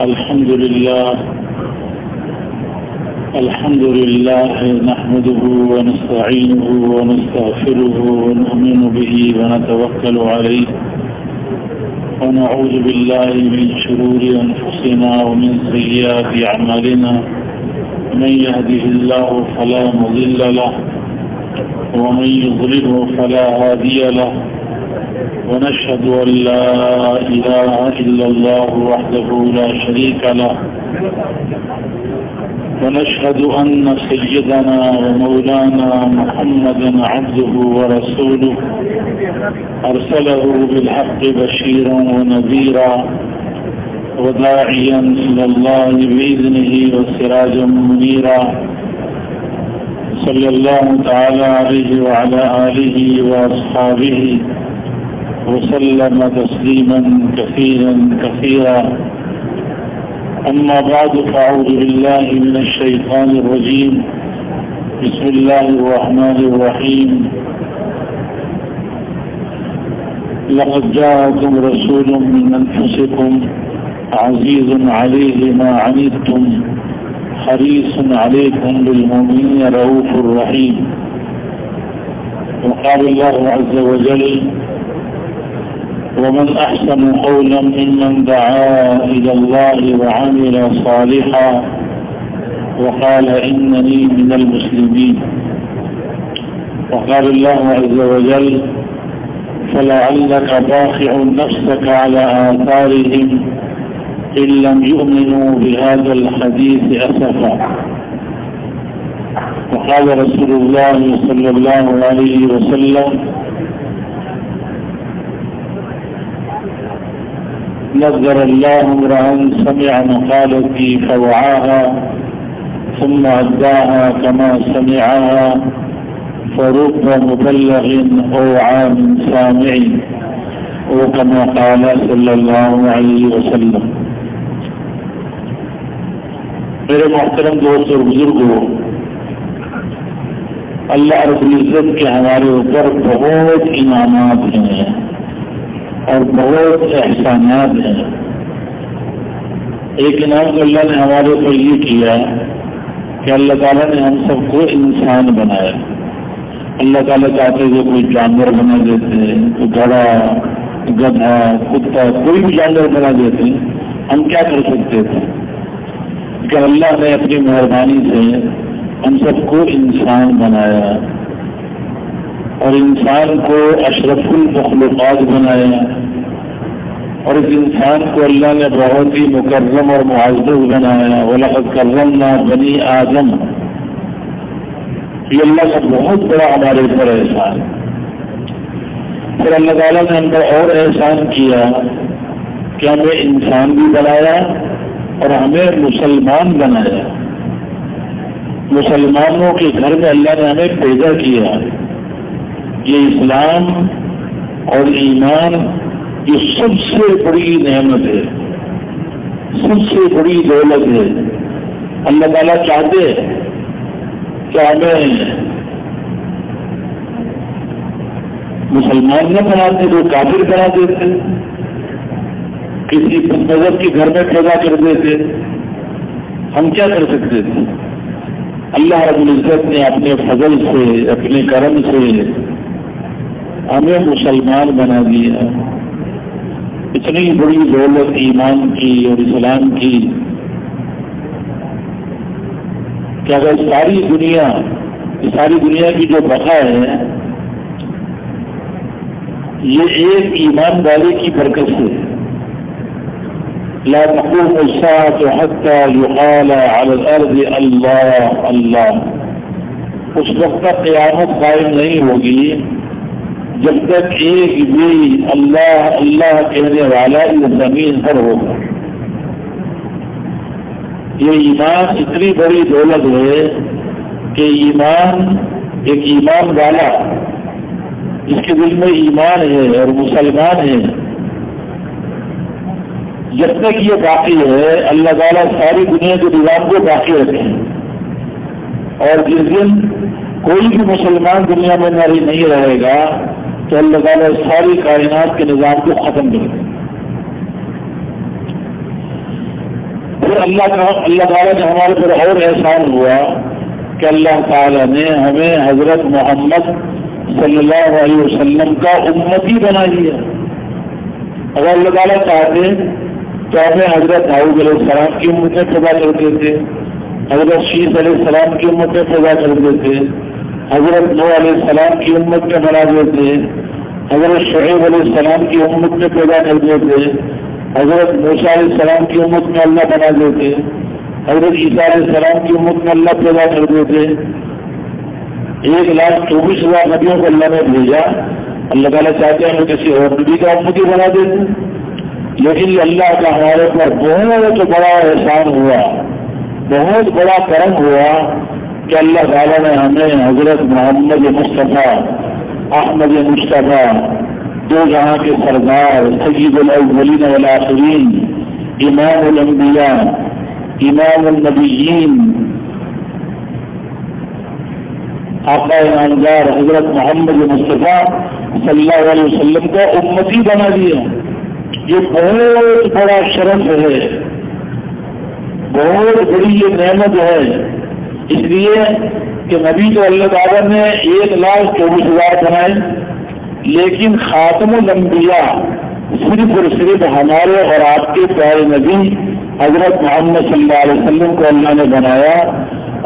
الحمد لله نحمده ونستعينه ونستغفره ونؤمن به ونتوكل عليه ونعوذ بالله من شرور أنفسنا ومن سيئات أعمالنا من يهده الله فلا مضل له ومن يضلله فلا هادي له ونشهد أن لا إله إلا الله وحده لا شريك له ونشهد أن سيدنا ومولانا محمدا عبده ورسوله أرسله بالحق بشيرا ونذيرا وداعيا إلى الله بإذنه وسراجا منيرا صلى الله تعالى عليه وعلى آله وأصحابه وسلم تسليما كثيرا أما بعد فأعوذ بالله من الشيطان الرجيم بسم الله الرحمن الرحيم لقد جاءكم رسول من أنفسكم عزيز عليه ما عنتم حريص عليكم بالمؤمنين رؤوف رحيم. وقال الله عز وجل ومن أحسن قولا ممن دعا إلى الله وعمل صالحا وقال إنني من المسلمين. وقال الله عز وجل فلعلك باخع نفسك على آثارهم إن لم يؤمنوا بهذا الحديث أسفا. وقال رسول الله صلى الله عليه وسلم نذر الله امرأ سمع مقالتي فوعاها ثم أداها كما سمعها فرب مبلغ أوعى من سامع وكما قال صلی اللہ علیہ وسلم. میرے محترم دوست اور بزرگوں، اللہ رب العزت کے ہمارے اوپر بہت انعامات ہیں اور بہت احسانات ہیں. ایک انعام تو اللہ نے ہمارے اوپر یہ کیا کہ اللہ تعالیٰ نے ہم سب کو انسان بنایا. اللہ تعالیٰ چاہتے کہ کوئی جانور بنا دیتے، کوئی گھوڑا، گدھا، کتا، کوئی بھی جانور بنا دیتے، ہم کیا کر سکتے تھے؟ کہ اللہ نے اپنی مہربانی سے ہم سب کو انسان بنایا اور انسان کو اشرف المخلوقات بنایا اور اس انسان کو اللہ نے بہت ہی مکرم اور معزز بنایا. وَلَقَدْ كَرَّمْنَا بَنِي آدم. یہ اللہ کا بہت بڑا ہمارے اوپر احسان. پھر اللہ تعالیٰ نے ہم پر اور احسان کیا کہ ہمیں انسان بھی بنایا اور ہمیں مسلمان بنایا. مسلمانوں کے گھر میں اللہ نے ہمیں پیدا کیا. یہ اسلام اور ایمان یہ سب سے بڑی نعمت ہے، سب سے بڑی دولت ہے. اللہ تعالیٰ چاہتے کہ ہمیں مسلمان نہ بناتے تو کافر بنا دیتے، کسی مذہب کے گھر میں پیدا کر دیتے. ہم کیا کر سکتے تھے؟ اللہ رب العزت نے اپنے فضل سے، اپنے کرم سے ہمیں مسلمان بنا دیا. اتنی بڑی دولت ایمان کی اور اسلام کی کہ اگر ساری دنیا کی جو بقا ہے یہ ایک ایمان والے کی برکت سے. لا تقوم الساعة حتى يقال على الأرض اللہ اللہ. اس وقت تک قیامت قائم نہیں ہوگی جب تک ایک بھی اللہ اللہ کہنے والا اس زمین پر ہوگا. یہ ایمان اتنی بڑی دولت ہے کہ ایمان ایک ایمان والا جس کے دل میں ایمان ہے اور مسلمان ہے، جب تک یہ باقی ہے اللہ تعالیٰ ساری دنیا کے نظام کو باقی رکھے. اور جس دن کوئی بھی مسلمان دنیا میں نہیں رہے گا تو اللہ تعالیٰ ساری کائنات کے نظام کو ختم کر دے. پھر اللہ تعالیٰ نے ہمارے پر اور احسان ہوا کہ اللہ تعالیٰ نے ہمیں حضرت محمد صلی اللہ علیہ وسلم کا امتی بنا دیا. اگر اللہ تعالیٰ چاہتے تو ہمیں حضرت داؤد علیہ السلام کی امتیں پیدا کر دیتے, حضرت شیس علیہ السلام کی امتیں پیدا کر دیتے, حضرت نوح علیہ السلام کی امت میں بنا دیتے, حضرت شعیب علیہ السلام کی امت میں پیدا کر دیتے, حضرت موسیٰ علیہ السلام کی امت میں اللہ بنا دیتے, حضرت عیسیٰ علیہ السلام کی امت میں اللہ پیدا کر دیتے. 1,24,000 نبیوں کو اللہ نے بھیجا. اللہ تعالیٰ چاہتے ہیں ہمیں کسی اور نبی کا امتی بنا دیتے, لیکن اللہ کا ہمارے پر بہت بڑا احسان ہوا, بہت بڑا کرم ہوا کہ اللہ تعالیٰ نے ہمیں حضرت محمد مصطفیٰ احمد مصطفیٰ دو جہاں کے سردار سید الاولین والآخرین امام الانبیاء امام النبیین آقا انعامدار حضرت محمد مصطفیٰ صلی اللہ علیہ وسلم کا امتی بنا دیا. یہ بہت بڑا شرف ہے, بہت بڑی یہ نعمت ہے. اس لیے کہ نبی تو اللہ تعالیٰ نے 1,24,000 بنائے, لیکن خاتم الانبیاء صرف اور صرف ہمارے اور آپ کے پیارے نبی حضرت محمد صلی اللہ علیہ وسلم کو اللہ نے بنایا,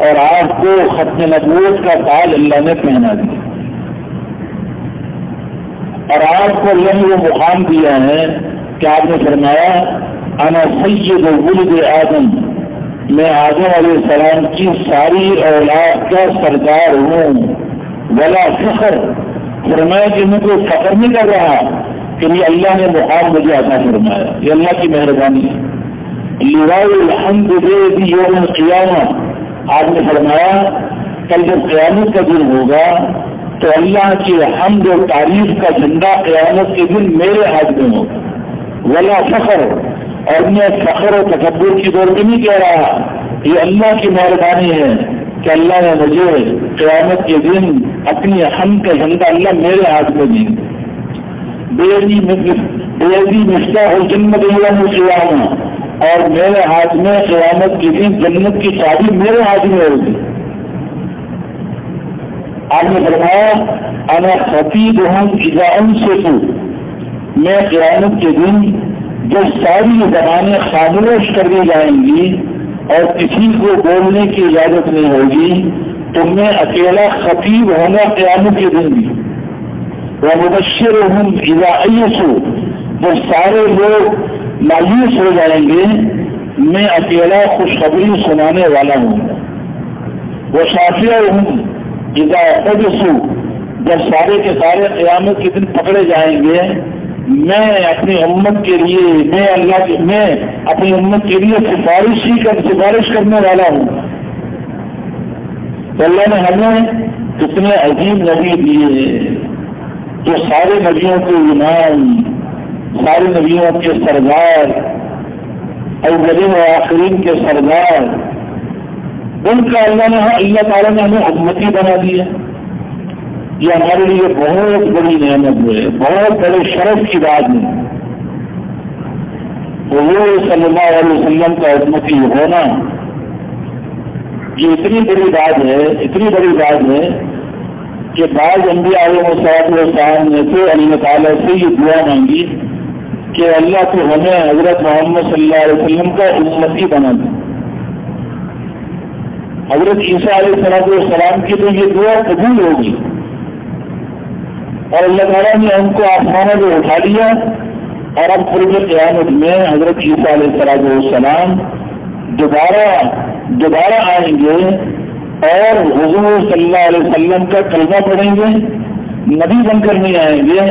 اور آپ کو ختم نبوت کا تاج اللہ نے پہنا دیا, اور آپ کو اللہ نے وہ مقام دیا ہے کہ آپ نے فرمایا انا سید ولد آدم, میں آدم علیہ السلام کی ساری اولاد کا سردار ہوں. ولا فخر, فرمایا کہ میں کوئی فخر نہیں کر رہا کہ یہ اللہ نے مقام مجھے عطا فرمایا, یہ اللہ کی مہربانی ہے. لواء الحمد بیدی یوم القیامہ, آپ نے فرمایا کل جب قیامت کا دن ہوگا تو اللہ کی حمد و تعریف کا جھنڈا قیامت کے دن میرے ہاتھ میں ہوگا. ولا فخر, اور میں فخر و تکبر کی دور میں نہیں کہہ رہا, یہ اللہ کی مہربانی ہے کہ اللہ نے مجھے قیامت کے دن اپنی حمد کا جھنڈا اللہ میرے ہاتھ میں دیں. بیدی مفتاح الجنت یوم القیامہ, اور میرے ہاتھ میں قیامت کے دن جنت کی چابی میرے ہاتھ میں ہوگی. آپ نے فرمایا انا خطیبہم اذا انصتوا, میں قیامت کے دن جب ساری زبانیں خاموش کر دی جائیں گی اور کسی کو بولنے کی اجازت نہیں ہوگی, تو میں اکیلا خطیب ہونا قیامت کے دن بھی. ومبشرہم اذا ایسوا, جب سارے لوگ مایوس ہو جائیں گے میں اکیلا خوشخبری سنانے والا ہوں. وشافعہم اذا حبسوا, جب سارے کے سارے قیامت کے دن پکڑے جائیں گے میں اپنی امت کے لیے میں اپنی امت کے لیے سفارش کرنے والا ہوں. تو اللہ نے ہمیں کتنے عظیم نبی دیے جو سارے نبیوں کے امام, سارے نبیوں کے سردار, اولین و آخرین کے سردار, ان کا اللہ تعالیٰ نے ہمیں امتی بنا دیا. یہ ہمارے لیے بہت بڑی نعمت ہے, بہت بڑے شرف کی بات ہے. حضور صلی اللہ علیہ وسلم کا امتی ہونا یہ اتنی بڑی بات ہے کہ بعض انبیاء علیہ السلام نے تو اللہ تعالیٰ سے یہ دعا مانگی کہ اللہ تو ہمیں حضرت محمد صلی اللہ علیہ وسلم کا امتی بنا دے. حضرت عیسیٰ علیہ السلام کی تو یہ دعا قبول ہوگی, اور اللہ تعالیٰ نے ان کو آسمانوں میں اٹھا لیا, اور اب قرب قیامت میں حضرت عیسیٰ علیہ السلام دوبارہ آئیں گے اور حضور صلی اللہ علیہ وسلم کا کلمہ پڑھیں گے. نبی بن کر نہیں آئیں گے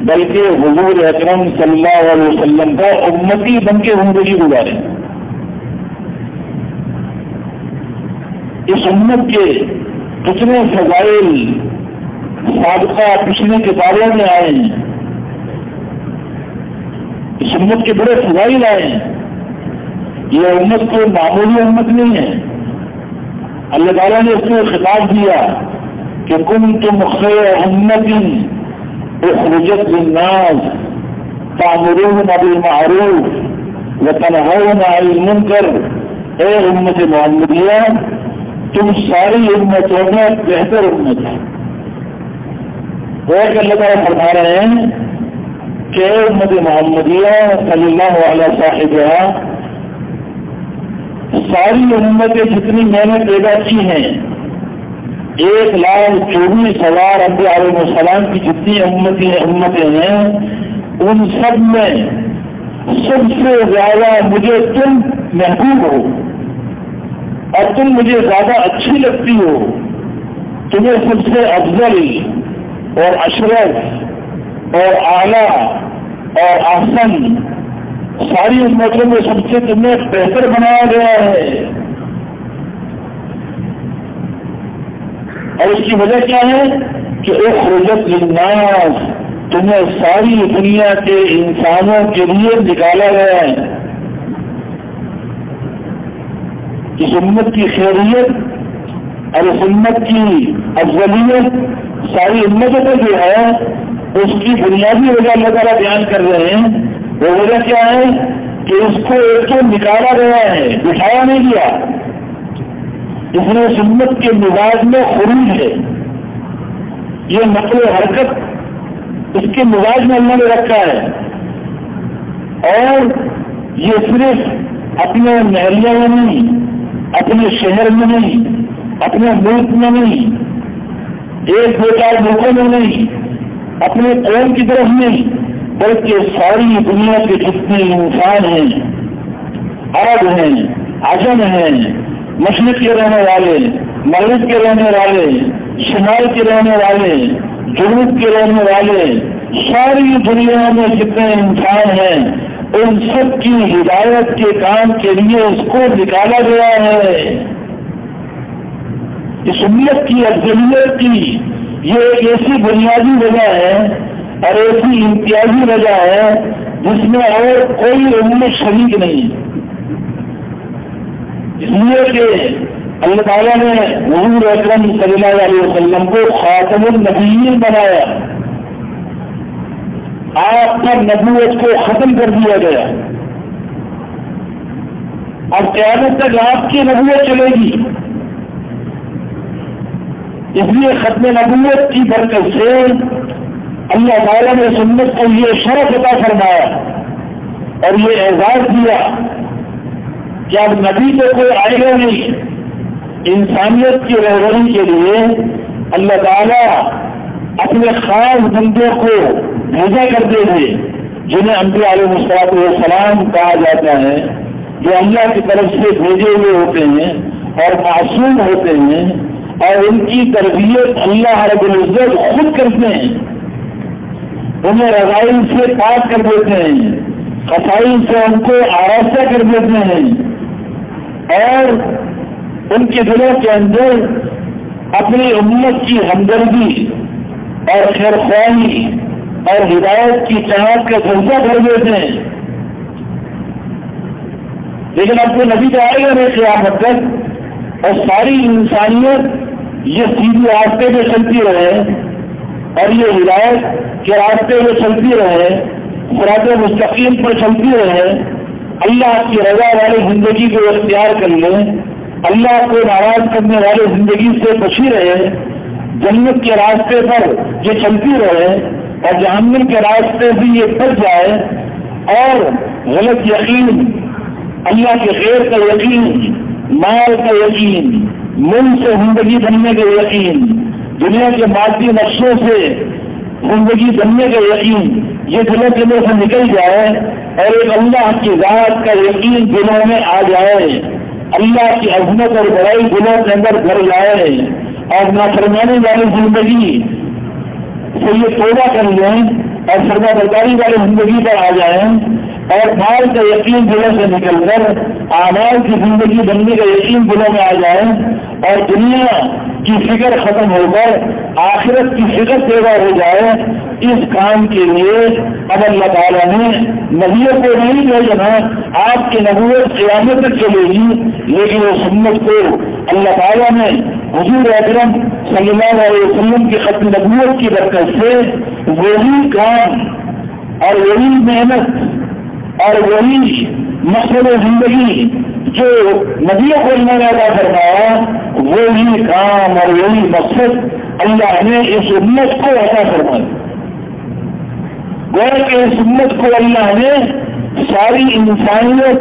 بلکہ حضور اکرم صلی اللہ علیہ وسلم کا امتی بن کے زندگی گزاریں. اس امت کے کتنے فضائل سابقہ پچھلی کتابوں میں آئے ہیں, اس امت کے بڑے فضائل آئے ہیں. یہ امت کوئی معمولی امت نہیں ہے. اللہ تعالیٰ نے اس کو خطاب دیا کہ کنتم خیر امت اخرجت للناس تأمرون بالمعروف وتنهون عن المنکر اے امت محمدیہ تم ساری امتوں میں بہتر امت ہے. وہ کہ اللہ تعالیٰ فرما رہے ہیں کہ اے امت محمدیہ صلی اللہ علیہ صاحبہ ساری امتیں جتنی میں نے پیدا کی ہیں 1,24,000 انبیاء علیہ السلام کی جتنی امتیں ہیں ان سب میں سب سے زیادہ مجھے تم محبوب ہو اور تم مجھے زیادہ اچھی لگتی ہو. تمہیں سب سے افضل اور اشرف اور اعلیٰ اور احسن ساری امتوں میں سب سے تمہیں بہتر بنایا گیا ہے. اور اس کی وجہ کیا ہے کہ اخرجت للناس تمہیں ساری دنیا کے انسانوں کے لیے نکالا گیا ہے. اس امت کی خیریت اور اس امت کی افضلیت ساری امتوں کو جو ہے اس کی بنیادی وجہ اللہ تعالیٰ بیان کر رہے ہیں. وہ وجہ کیا ہے کہ اس کو ایک تو نکالا گیا ہے, بٹھایا نہیں گیا. اس نے اس امت کے مزاج میں خروج ہے. یہ نقل و حرکت اس کے مزاج میں اللہ نے رکھا ہے. اور یہ صرف اپنے محلے میں نہیں, اپنے شہر میں نہیں, اپنے ملک میں نہیں, ایک دو چار ملکوں میں نہیں, اپنے قوم کی طرف نہیں, بلکہ ساری دنیا کے جتنے انسان ہیں, عرب ہیں, عجم ہیں, مشرق کے رہنے والے, مغرب کے رہنے والے, شمال کے رہنے والے, جنوب کے رہنے والے, ساری دنیا میں جتنے انسان ہیں ان سب کی ہدایت کے کام کے لیے اس کو نکالا گیا ہے. اس امت کی افضلیت کی یہ ایک ایسی بنیادی وجہ ہے اور ایسی امتیازی وجہ ہے جس میں اور کوئی امت شریک نہیں. اس لیے کہ اللہ تعالیٰ نے حضور اکرم صلی اللہ علیہ وسلم کو خاتم النبیین بنایا. آپ پر نبوت کو ختم کر دیا گیا. اب قیامت تک آپ کی نبوت چلے گی. اس لیے ختم نبوت کی برکت سے اللہ تعالیٰ نے سنت کو یہ شرف عطا فرمایا اور یہ اعزاز دیا کہ اب نبی تو کوئی آئے گا نہیں. انسانیت کی رہبری کے لیے اللہ تعالیٰ اپنے خاص بندوں کو بھیجا کرتے تھے جنہیں انبیاء علیہ السلام کہا جاتا ہے, جو اللہ کی طرف سے بھیجے ہوئے ہوتے ہیں اور معصوم ہوتے ہیں اور ان کی تربیت اللہ رب العزت خود کرتے ہیں. انہیں رضائل سے پاک کر دیتے ہیں, خسائل سے ان کو آراستہ کر دیتے ہیں اور ان کے دلوں کے اندر اپنی امت کی ہمدردی اور خیرخواہی اور ہدایت کی چاہت کا جذبہ کر دیتے ہیں. لیکن اب تو نبی تو آئے گا نہیں قیامت تک اور ساری انسانیت یہ سیدھی راستے پہ چلتی رہے اور یہ ہدایت کے راستے پہ چلتی رہے, صراط مستقیم پر چلتی رہے, اللہ کی رضا والی زندگی کو اختیار کر لے, اللہ کو ناراض کرنے والی زندگی سے بچی رہے, جنت کے راستے پر یہ چلتی رہے اور جہنم کے راستے سے یہ پھنس جائے اور غلط یقین, اللہ کے غیر کا یقین, مال کا یقین, ملک سے زندگی بننے کا یقین, دنیا کے مادی نقشوں سے زندگی بننے کا یقین یہ دلوں کے اندر سے نکل جائے اور ایک اللہ کی ذات کا یقین دلوں میں آ جائے, اللہ کی عظمت اور بڑائی دلوں کے اندر بھر جائے اور نافرمانی والی زندگی سے یہ توبہ کر لیں اور فرما برداری والی زندگی پر آ جائیں اور مال کا یقین دلوں سے نکل کر اعمال کی زندگی بننے کا یقین دلوں میں آ جائے اور دنیا کی فکر ختم ہو کر آخرت کی فکر پیدا ہو جائے. اس کام کے لیے اب اللہ تعالیٰ نے نبیوں کو نہیں بھیجنا, آپ کی نبوت قیامت تک چلے گی, لیکن اس سنت کو اللہ تعالیٰ نے حضور اکرم صلی اللہ علیہ وسلم کی ختم نبوت کی برکت سے وہی کام اور وہی محنت اور وہی مقصد زندگی جو نبیوں کو اللہ نے عطا فرمایا وہی کام اور وہی مقصد اللہ نے اس امت کو عطا فرمایا. گویا کہ اس امت کو اللہ نے ساری انسانیت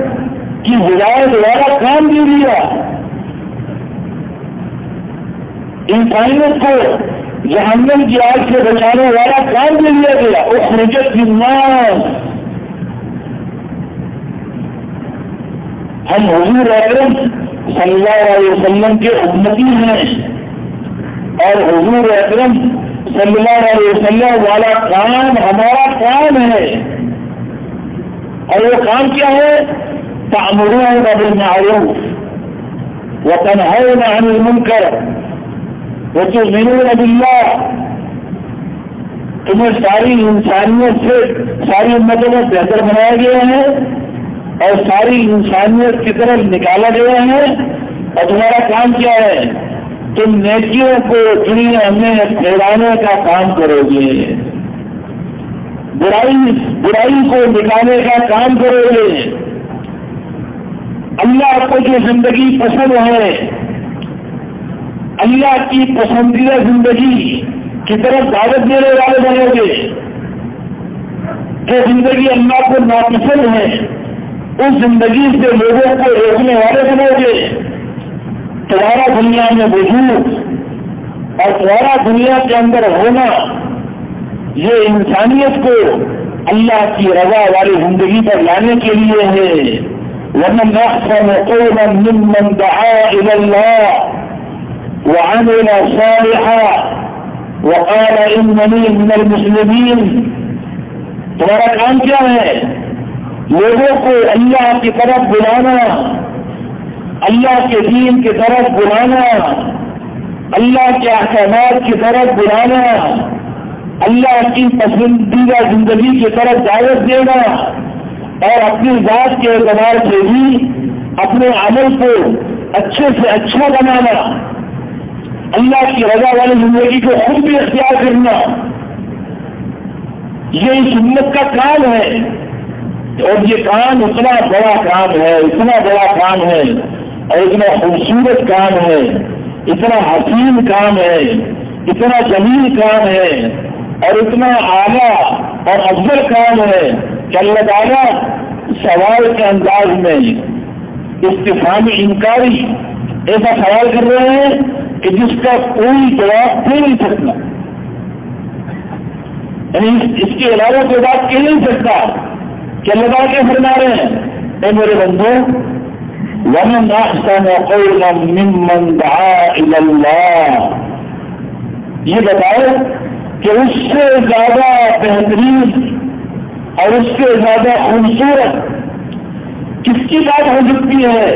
کی ہدایت والا کام دے دیا. انسانیت کو جہنم کی آگ سے بچانے والا کام دے دیا گیا. اخرجت للناس. ہم حضور اکرم صلی اللہ علیہ وسلم کے امتی ہیں اور حضور اکرم صلی اللہ علیہ وسلم والا کام ہمارا کام ہے. اور وہ کام کیا ہے؟ تأمرون بالمعروف وتنهون عن المنکر وتؤمنون باللہ. تمہیں ساری انسانیت سے ساری امتوں میں بہتر بنایا گیا ہے اور ساری انسانیت کی طرف نکالا گیا ہے. اور تمہارا کام کیا ہے؟ تم نیکیوں کو دنیا میں پھیلانے کا کام کرو گے, برائی کو نکالنے کا کام کرو گے. اللہ کو جو زندگی پسند ہے, اللہ کی پسندیدہ زندگی کی طرف دعوت دینے والے بنو گے. جو زندگی اللہ کو ناپسند ہے اس زندگی سے لوگوں کو روکنے والے بنو گے. تمہارا دنیا میں وجود اور تمہارا دنیا کے اندر ہونا یہ انسانیت کو اللہ کی رضا والی زندگی پر لانے کے لیے ہے. وَمَنْ أَحْسَنُ قَوْلًا مِّمَّنْ دَعَا إِلَى اللَّهِ وَعَمِلَ صَالِحًا وَقَالَ إِنَّنِي مِنَ الْمُسْلِمِينَ. تمہارا کام کیا ہے؟ لوگوں کو اللہ کی طرف بلانا, اللہ کے دین کی طرف بلانا, اللہ کے احکامات کی طرف بلانا, اللہ کی پسندیدہ زندگی کی طرف دعوت دینا اور اپنی ذات کے اعتبار سے بھی اپنے عمل کو اچھے سے اچھا بنانا, اللہ کی رضا والی زندگی کو خود بھی اختیار کرنا. یہ اس امت کا کام ہے اور یہ کام اتنا بڑا کام ہے, اتنا بڑا کام ہے اور اتنا خوبصورت کام ہے, اتنا حسین کام ہے, اتنا جمیل کام ہے اور اتنا اعلیٰ اور افضل کام ہے کہ اللہ تعالیٰ سوال کے انداز میں استفہامی انکاری ایسا سوال کر رہے ہیں کہ جس کا کوئی جواب دے نہیں سکتا, یعنی اس کے علاوہ کوئی بات کہہ نہیں سکتا کہ اللہ تعالیٰ کیا فرما رہے ہیں؟ اے میرے بندو, وَمَنْ أَحْسَنُ قَوْلًا مِّمَّنْ دَعَا إِلَى اللَّهِ. یہ بتاؤ کہ اس سے زیادہ بہترین اور اس سے زیادہ خوبصورت کس کی بات ہو سکتی ہے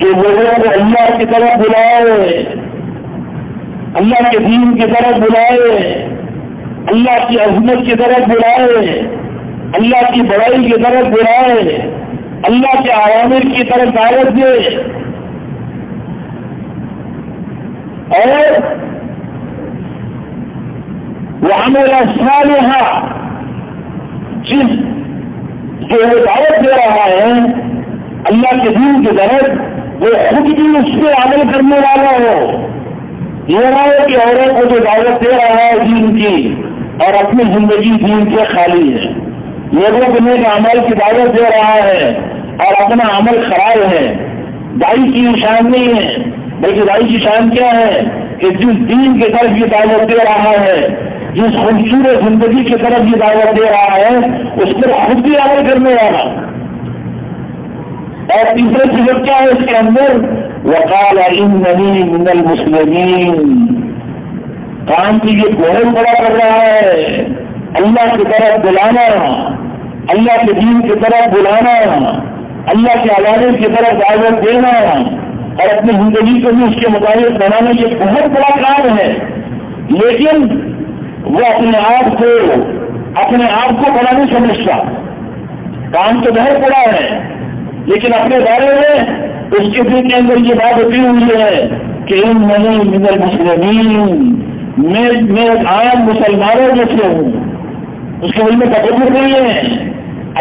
کہ لوگوں کو اللہ کی طرف بلائے, اللہ کے دین کی طرف بلائے, اللہ کی عظمت کی طرف بلائے, اللہ کی بڑائی کی طرف بلائے, اللہ کے عوامر کی طرف دعوت دے اور وعمل صالحا. جس جو وہ دعوت دے رہا ہے اللہ کے دین کی طرف وہ خود بھی اس پہ عمل کرنے والا ہو. یہ نہ ہو کہ اوروں کو جو دعوت دے رہا ہے دین کی اور اپنی زندگی دین سے خالی ہے, لوگوں کو نیک عمل کی دعوت دے رہا ہے اور اپنا عمل خراب ہے. دائی کی شان نہیں ہے بلکہ دائی کی شان کیا ہے کہ جس دین کی طرف یہ دعوت دے رہا ہے, جس خوبصورت زندگی کی طرف یہ دعوت دے رہا ہے اس پر خود بھی عمل کرنے والا. اور تیسرے صفت کیا ہے اس کے اندر؟ وقال اننی من المسلمین. کام کی یہ بہت بڑا کر رہا ہے, اللہ کی طرف بلانا, اللہ کے دین کی طرف بلانا, اللہ کے عوامر کی طرف دعوت دینا اور اپنی زندگی کو بھی اس کے مطابق بنانا, یہ بہت بڑا کام ہے. لیکن وہ اپنے آپ کو بڑا نہیں سمجھتا. کام تو بہت بڑا ہے لیکن اپنے بارے میں اس کے دل کے اندر یہ بات اٹھی ہوئی ہے کہ اننی من المسلمین, میں عام مسلمانوں میں سے ہوں. اس کے دل میں تکبر نہیں ہے,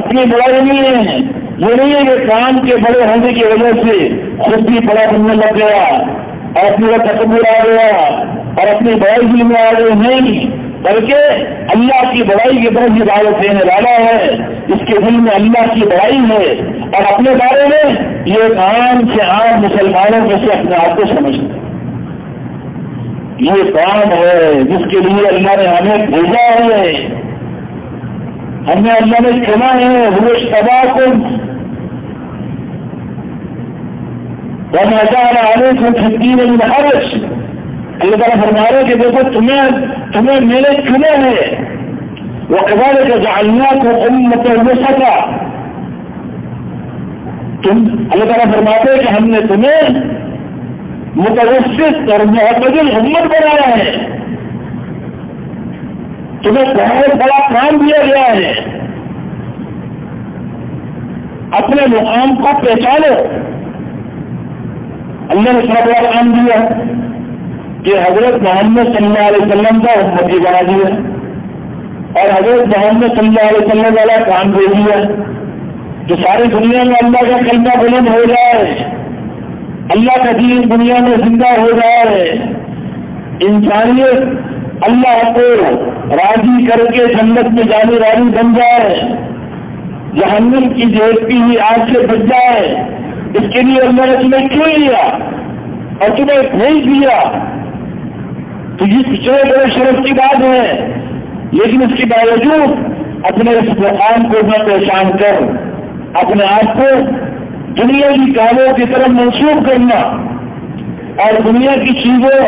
اپنی بڑائی نہیں ہے, یہ نہیں ہے کہ کام کے بڑے ہونے کی وجہ سے خود بھی بڑا بننے لگ گیا اور اپنے تکبر آ گیا اور اپنی بڑائی میں آ گئے، نہیں، بلکہ اللہ کی بڑائی کی طرف ہدایت دینے والا ہے، اس کے دل میں اللہ کی بڑائی ہے، اور اپنے بارے میں یہ ایک عام سے عام مسلمانوں میں سے اپنے آپ کو سمجھتے ہیں۔ یہ کام ہے جس کے لیے اللہ نے ہمیں بھیجا ہے، ہمیں اللہ نے چنا ہے، وہ اجتباکم وما جعل علیکم فی الدین من حرج۔ اللہ تعالیٰ فرما رہے کہ دیکھو تمہیں میں نے چنا ہے، وکذالک جعلناکم امۃ وسطا۔ اللہ تعالیٰ فرماتے ہیں کہ ہم نے تمہیں متوسط اور معتدل امت بنایا ہے، تمہیں بہت بڑا کام دیا گیا ہے، اپنے مقام کو پہچانو۔ اللہ نے بڑا بڑا کام دیا کہ حضرت محمد صلی اللہ علیہ وسلم کا امتی بنا دیا، اور حضرت محمد صلی اللہ علیہ وسلم والا کام دے دیا کہ ساری دنیا میں اللہ کا کلمہ بلند ہو جائے، اللہ کا دین دنیا میں زندہ ہو جائے، انسانیت اللہ کو راضی کر کے جنت میں جانے والی بن جائے، جہنم کی جھیلتی ہوئی آگ سے بچ جائے۔ اس کے لیے اللہ نے تمہیں کیوں لیا اور تمہیں نہیں دیا؟ تو یہ پچھلے بڑے شرف کی بات ہے، لیکن اس کے باوجود اپنے اس مقام کو نہ پہچان کر اپنے آپ کو دنیا کی کاموں کی طرف منسوخ کرنا اور دنیا کی چیزوں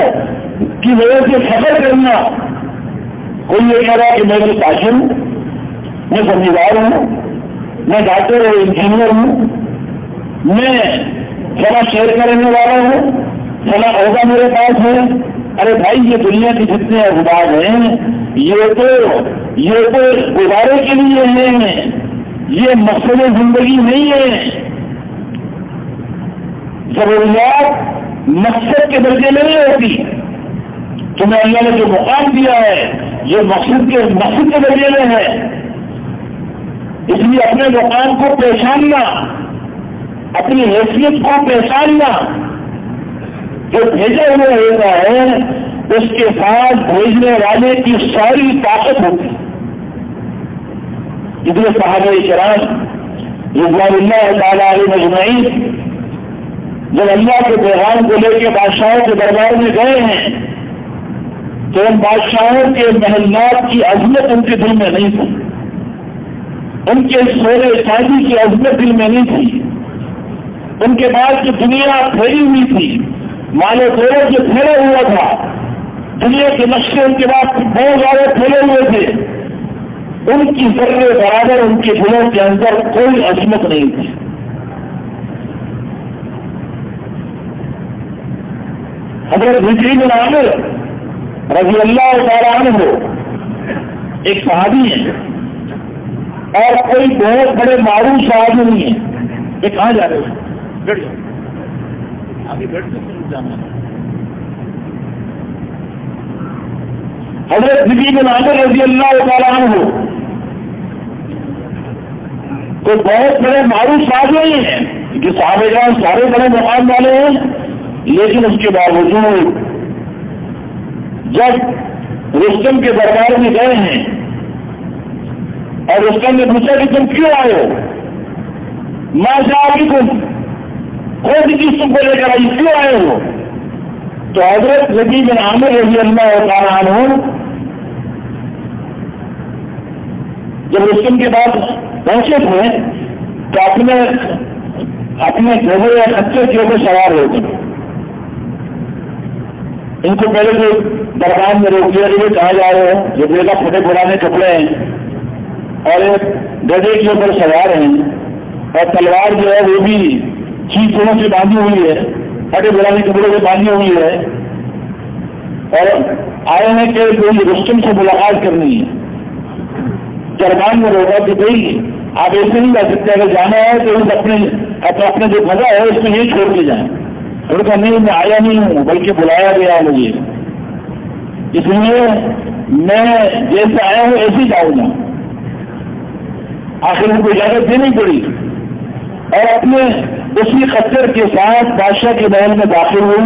کی وجہ سے فخر کرنا۔ کوئی یہ کہہ رہا کہ میں تو تاجر ہوں، میں زمیندار ہوں، میں ڈاکٹر اور انجینئر ہوں، میں فلاں شہر کا رہنے والا ہوں، فلاں عہدہ میرے پاس ہے۔ ارے بھائی، یہ دنیا کے جتنے اخبار ہیں یہ تو گزارے کے لیے ہیں، یہ مقصد زندگی نہیں ہے۔ ضروریات مقصد کے درجے میں نہیں ہوتی۔ تمہیں اللہ نے جو مقام دیا ہے یہ مقصد کے درجے میں ہے، اس لیے اپنے مقام کو پہچاننا، اپنی حیثیت کو پہچاننا۔ جو بھیجا ہوا ہوتا ہے اس کے ساتھ بھیجنے والے کی ساری طاقت ہوتی ہے۔ اس لیے صحابہ کرام رضوان اللہ تعالی علیہ اجمعین جب اللہ کے پیغام کو لے کے بادشاہوں کے دربار میں گئے ہیں تو ان بادشاہوں کے محلات کی عظمت ان کے دل میں نہیں تھی، ان کے سورے شادی کی عظمت دل میں نہیں تھی، ان کے بعد جو دنیا پھیلی ہوئی تھی، مال و دولت جو پھیلا ہوا تھا، دنیا کے نقشے ان کے بعد بہت زیادہ پھیلے ہوئے تھے، ان کی ذرے برابر ان کے دلوں کے اندر کوئی عظمت نہیں تھی۔ حضرت بشری بن عامر رضی اللہ تعالیٰ عنہ ایک صحابی ہے اور کوئی بہت بڑے معروف صحابی نہیں ہے۔ یہ کہاں جا رہے ہو؟ بیٹھ جاؤ، آگے بیٹھ کے جانا۔ حضرت بشری بن عامر رضی اللہ تعالیٰ عنہ کوئی بہت بڑے معروف صحابی نہیں ہیں، جو صحابہ کرام سارے بڑے مقام والے ہیں، لیکن اس کے باوجود جب رستم کے دربار میں گئے ہیں اور رستم نے پوچھا کہ تم کیوں آئے ہو، ماں صاحب تم کون سی چیز تم کو لے کر آئی، کیوں آئے ہو؟ تو حضرت بشری بن عامر رضی اللہ تعالیٰ عنہ جب رستم کے بعد پہنچے تھے تو اپنے گھوڑے یا خچر کے اوپر سوار ہو گئے۔ ان کو پہلے تو دربار میں روک دیا کہ کہاں جا رہے ہیں، جو بیٹا پھٹے پرانے کپڑے ہیں اور ایک گدھے کے اوپر سوار ہیں اور تلوار جو ہے وہ بھی چیزوں سے باندھی ہوئی ہے، پھٹے پرانے کپڑوں سے باندھی ہوئی ہے، اور آئے ہیں کہ کوئی رستم سے ملاقات کرنی ہے۔ دربار میں روکا کہ بھائی آپ ایسے نہیں جا سکتے، اگر جانا ہے تو اپنے جو گھر ہے اس میں یہی چھوڑ کے جائیں۔ انہوں نے کہا نہیں، میں آیا نہیں ہوں بلکہ بلایا گیا مجھے، اس لیے میں جیسے آیا ہوں ایسے ہی جاؤں گا۔ آخر ان کو اجازت دینی پڑی، اور اپنے اسی خچر کے ساتھ بادشاہ کے محل میں داخل ہوئے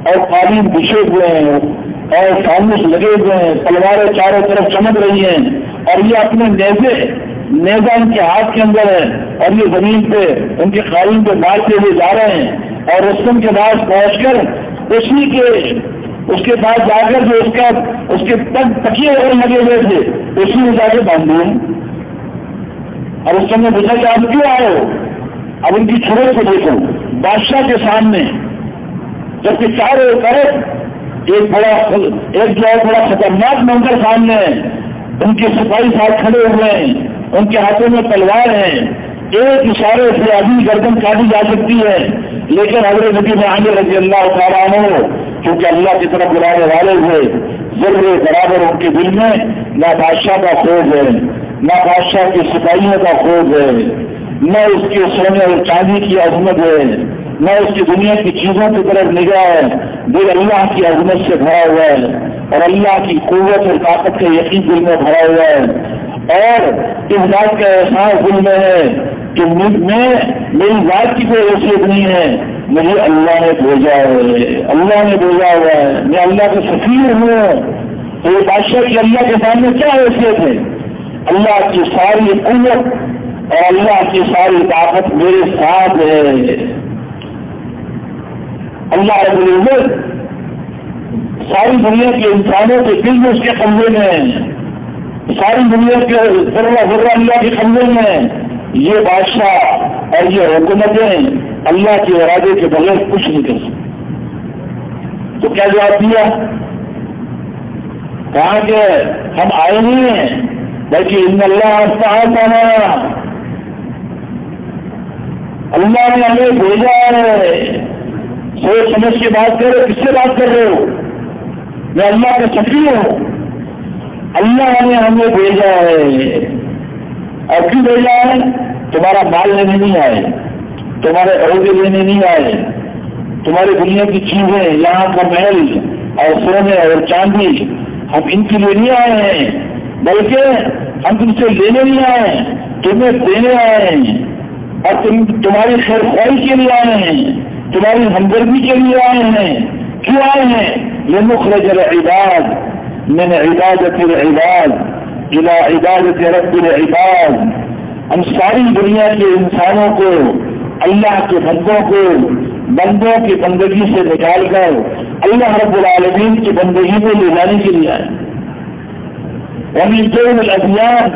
اور قالین بچھے ہوئے ہیں اور فانوس لگے ہوئے ہیں، تلواریں چاروں طرف چمک رہی ہیں، اور یہ اپنے نیزہ ان کے ہاتھ کے اندر ہے، اور یہ زمین پہ ان کے قالین پہ مارتے ہوئے جا رہے ہیں، اور رستم کے پاس پہنچ کر اس کے پاس جا کر جو اس کے تکیے وغیرہ لگے ہوئے تھے اسی میں جا کے باندھ دیے. اور رستم نے پوچھا کہ آپ کیوں آئے ہو؟ اب ان کی چھوڑے کو دیکھو بادشاہ کے سامنے، جبکہ چاروں طرف ایک جو ہے بڑا خطرناک منظر سامنے ہے. ان کے سپاہی ساتھ کھڑے ہوئے ہیں، ان کے ہاتھوں میں تلوار ہے، ایک اشارے سے ابھی گردن کاٹی جا سکتی ہے، لیکن حضرت نبی عامر رضی اللہ تعالیٰ عنہ کیونکہ اللہ کی طرف بلانے والے ہوئے، ضرور برابر ان کے دل میں نہ بادشاہ کا خوف ہے، نہ بادشاہ کے سپاہیوں کا خوف ہے، نہ اس کے سونے اور چاندی کی عظمت ہے، نہ اس کی دنیا کی چیزوں کی طرف نگاہ ہے. دل اللہ کی عظمت سے بھرا ہوا ہے اور اللہ کی قوت اور طاقت کا یقین دل میں بھرا ہوا ہے، اور اس بات کا احساس دل میں ہے کہ میری ذات کی کوئی حیثیت نہیں ہے، مجھے اللہ نے بھیجا ہے، اللہ نے بھیجا ہوا ہے، میں اللہ کا سفیر ہوں. تو یہ بادشاہ کی اللہ کے سامنے کیا حیثیت ہے؟ اللہ کی ساری قوت اور اللہ کی ساری طاقت میرے ساتھ ہے. اللہ رب العزت ساری دنیا کے انسانوں کے دل میں اس کے قبضے میں ہے، ساری دنیا کے ذرہ ذرہ اللہ کے قبضے میں ہے. یہ بادشاہ اور یہ حکومتیں اللہ کے ارادے کے بغیر کچھ نہیں کر سکتے. تو کیا جواب دیا؟ کہا کہ ہم آئے نہیں ہیں بلکہ ان اللہ تعالیٰ اللہ نے ہمیں بھیجا ہے. سوچ سمجھ کے بات کر رہے، کس سے بات کر رہے ہو؟ میں اللہ کا سفیر ہوں، اللہ نے ہمیں بھیجا ہے. اور کیوں بھیجا ہے؟ تمہارا مال لینے نہیں آئے، تمہارے عہدے لینے نہیں آئے، تمہاری دنیا کی چیزیں، یہاں کا محل اور سونے اور چاندی ہم ان کے لیے نہیں آئے ہیں، بلکہ ہم تم سے لینے نہیں آئے ہیں، تمہیں دینے آئے ہیں، اور تمہاری خیر خواہی کے لیے آئے ہیں، تمہاری ہمدردی کے لیے آئے ہیں. کیوں آئے ہیں؟ لنخرج العباد من عبادت العباد الى عبادت رب العباد. ہم ساری دنیا کے انسانوں کو، اللہ کے بندوں کی بندگی سے نکال کر اللہ رب العالمین کی بندگی میں لے جانے کے لیے آئے. ومن دون الادیان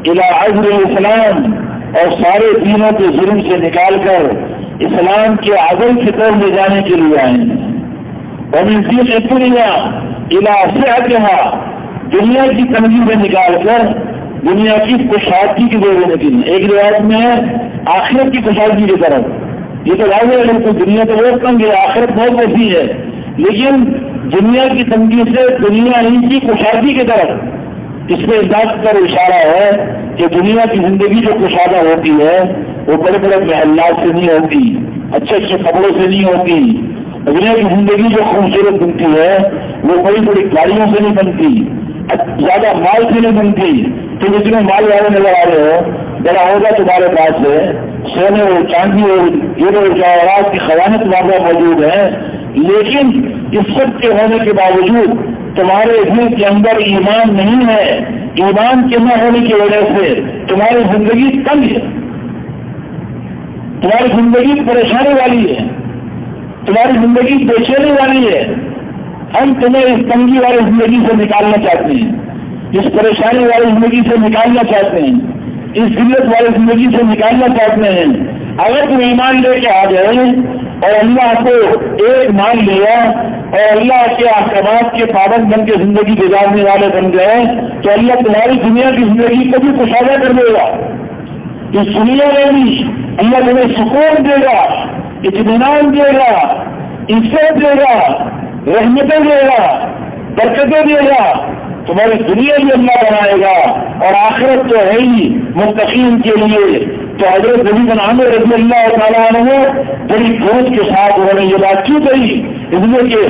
الى عزل الاسلام، اور سارے دینوں کے ظلم سے نکال کر اسلام کے عدل کی طرف لے جانے کے لیے آئے ہیں. ومن ضيق الدنيا الى سعتها، دنیا کی تنگی سے نکال کر دنیا کی کشادگی کی طرف لینے کے لیے. ایک روایت میں ہے آخرت کی کشادگی کی طرف. یہ تو واضح ہے کہ دنیا تو بہت تنگ ہے، آخرت بہت وسیع ہے، لیکن دنیا کی تنگی سے دنیا ہی کی کشادگی کی طرف. اس میں اس بات پر اشارہ ہے کہ دنیا کی زندگی جو کشادہ ہوتی ہے وہ بڑے بڑے محلات سے نہیں ہوتی، اچھے اچھے کپڑوں سے نہیں ہوتی. دنیا کی زندگی جو خوبصورت بنتی ہے وہ بڑی بڑی گاڑیوں سے نہیں بنتی، زیادہ مال سے نہیں بنتی. تو جتنے مال والے نظر آ رہے ہو، بڑا ہوگا تمہارے پاس ہے، سونے اور چاندی اور ہیرے اور جواہرات کی خزانے تمہارے موجود ہیں، لیکن اس سب کے ہونے کے باوجود تمہارے دل کے اندر ایمان نہیں ہے. ایمان کے نہ ہونے کی وجہ سے تمہاری زندگی تنگ ہے، تمہاری زندگی پریشانی والی ہے، تمہاری زندگی بے چینی والی ہے. ہم تمہیں اس تنگی والی زندگی سے نکالنا چاہتے ہیں، اس پریشانی والی زندگی سے نکالنا چاہتے ہیں، اس ذلت والی زندگی سے نکالنا چاہتے ہیں. اگر تم ایمان لے کے آ گئے اور اللہ کو ایک مان لیا اور اللہ کے احکامات کے پابند بن کے زندگی گزارنے والے بن گئے تو اللہ تمہاری دنیا کی زندگی کو بھی کشادہ کر دے گا. اس دنیا میں بھی اللہ تمہیں سکون دے گا، اطمینان دے گا، عزت دے گا، رحمتیں دے گا، برکتیں دے گا. تمہاری دنیا بھی اللہ بنائے گا اور آخرت تو ہے ہی متقین کے لیے. تو حضرت نبی بن عامر رضی اللہ تعالیٰ عنہ بڑی فوج کے ساتھ انہوں نے یہ بات کیوں کہی؟ اس لیے کہ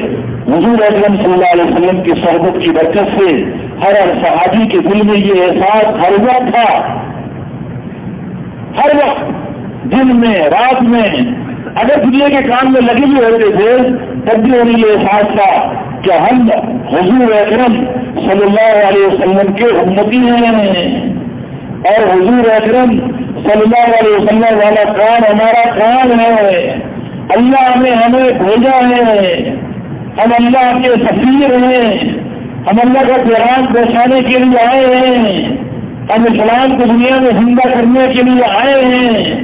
حضور اکرم صلی اللہ علیہ وسلم کی صحبت کی برکت سے ہر صحابی کے دل میں یہ احساس ہر وقت تھا، ہر وقت دن میں رات میں اگر دنیا کے کام میں لگے بھی ہوتے تھے تب بھی انہیں یہ احساس تھا کہ ہم حضور اکرم صلی اللہ علیہ وسلم کے امتی ہیں اور حضور اکرم صلی اللہ علیہ وسلم والا کام ہمارا کام ہے. اللہ نے ہمیں بھیجا ہے, ہم اللہ کے سفیر ہیں, ہم اللہ کا پیغام پہنچانے کے لیے آئے ہیں, ہم اسلام کو دنیا میں زندہ کرنے کے لیے آئے ہیں,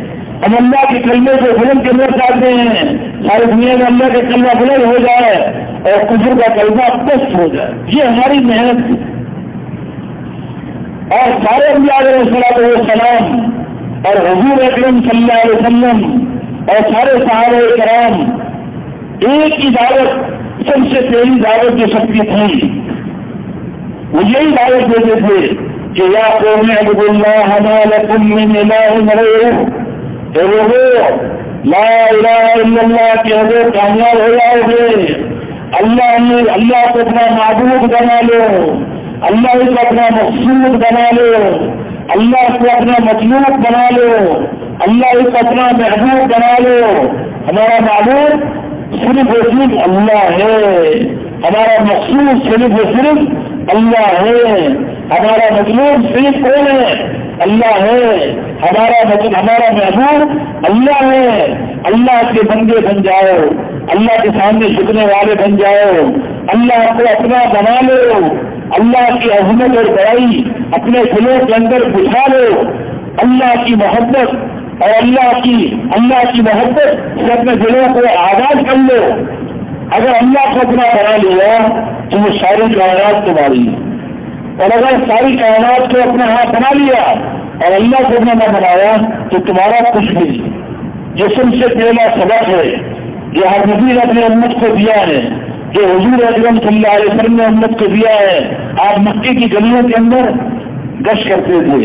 ہم اللہ کے کلمے کو بلند کرنا چاہتے ہیں. ساری دنیا میں اللہ کا کلمہ بلند ہو جائے اور کفر کا کلمہ پست ہو جائے, یہ ہماری محنت ہے. اور سارے انبیاء علیہ السلام اور حضور اکرم صلی اللہ علیہ وسلم اور سارے صحابہ کرام ایک ہی دعوت, سب سے پہلی دعوت جو سب کی تھی وہ یہی دعوت دیتے تھے کہ یا قوم اعبدوا اللہ ما لکم من الہ غیرہ, لا الہ الا اللہ کے حضور کامیاب ہو جاؤ گے. اللہ کو اپنا معبود بنا لو, اللہ کو اپنا مقصود بنا لو, اللہ کو اپنا مطلوب بنا لو, اللہ کو اپنا محبوب بنا لو. ہمارا معبود صرف و صرف اللہ ہے, ہمارا مقصود صرف و صرف اللہ ہے, ہمارا مطلوب صرف کون ہے؟ اللہ ہے. ہمارا محبوب اللہ ہے. اللہ کے بندے بن جاؤ, اللہ کے سامنے جھکنے والے بن جاؤ, اللہ کو اپنا بنا لو, اللہ کی عظمت اور بڑائی اپنے دلوں کے اندر بٹھا لو, اللہ کی محبت اور اللہ کی محبت سے اپنے دلوں کو آزاد کر لو. اگر اللہ کو اپنا بنا لیا تو وہ ساری کائنات تمہاری, اور اگر ساری کائنات کو اپنا ہاتھ بنا لیا اور اللہ کو نہ بنایا تو تمہارا کچھ بھی نہیں. یہ سب سے پہلا سبق ہے جو ہر نبی نے اپنے امت کو دیا ہے, جو حضور اکرم صلی اللہ علیہ وسلم نے امت کو دیا ہے. آپ مکے کی گلیوں کے اندر گشت کرتے تھے,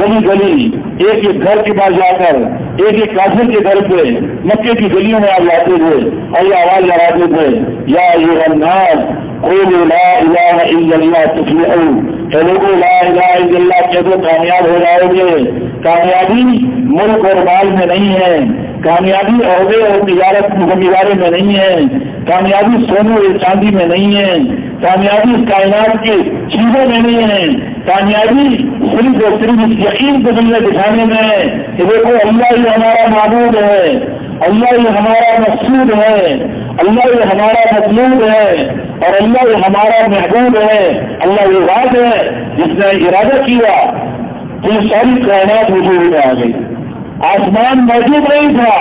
گلی گلی, ایک ایک گھر کے پاس جا کر ایک ایک کافر کے گھر پہ مکے کی گلیوں میں آپ جاتے تھے اور یہ آواز لگاتے تھے یا ایھا الناس قولوا لا الہ الا اللہ تفلحوا, اے لوگوں لا الہ الا اللہ کہہ دو کامیاب ہو جاؤ گے. کامیابی ملک اور مال میں نہیں ہے, کامیابی عہدے اور تجارت زمینداری میں نہیں ہے, کامیابی سونے اور چاندی میں نہیں ہے, کامیابی اس کائنات کی چیزوں میں نہیں ہے. کامیابی صرف اور صرف اس یقین کو دل میں دکھانے میں ہے کہ دیکھو اللہ ہی ہمارا معبود ہے, اللہ ہی ہمارا مقصود ہے, اللہ ہی ہمارا مطلوب ہے, اور اللہ ہی ہمارا محبوب ہے. اللہ یہ ذات ہے جس نے ارادہ کیا تو یہ ساری کائنات وجود میں آ گئی. آسمان موجود نہیں تھا,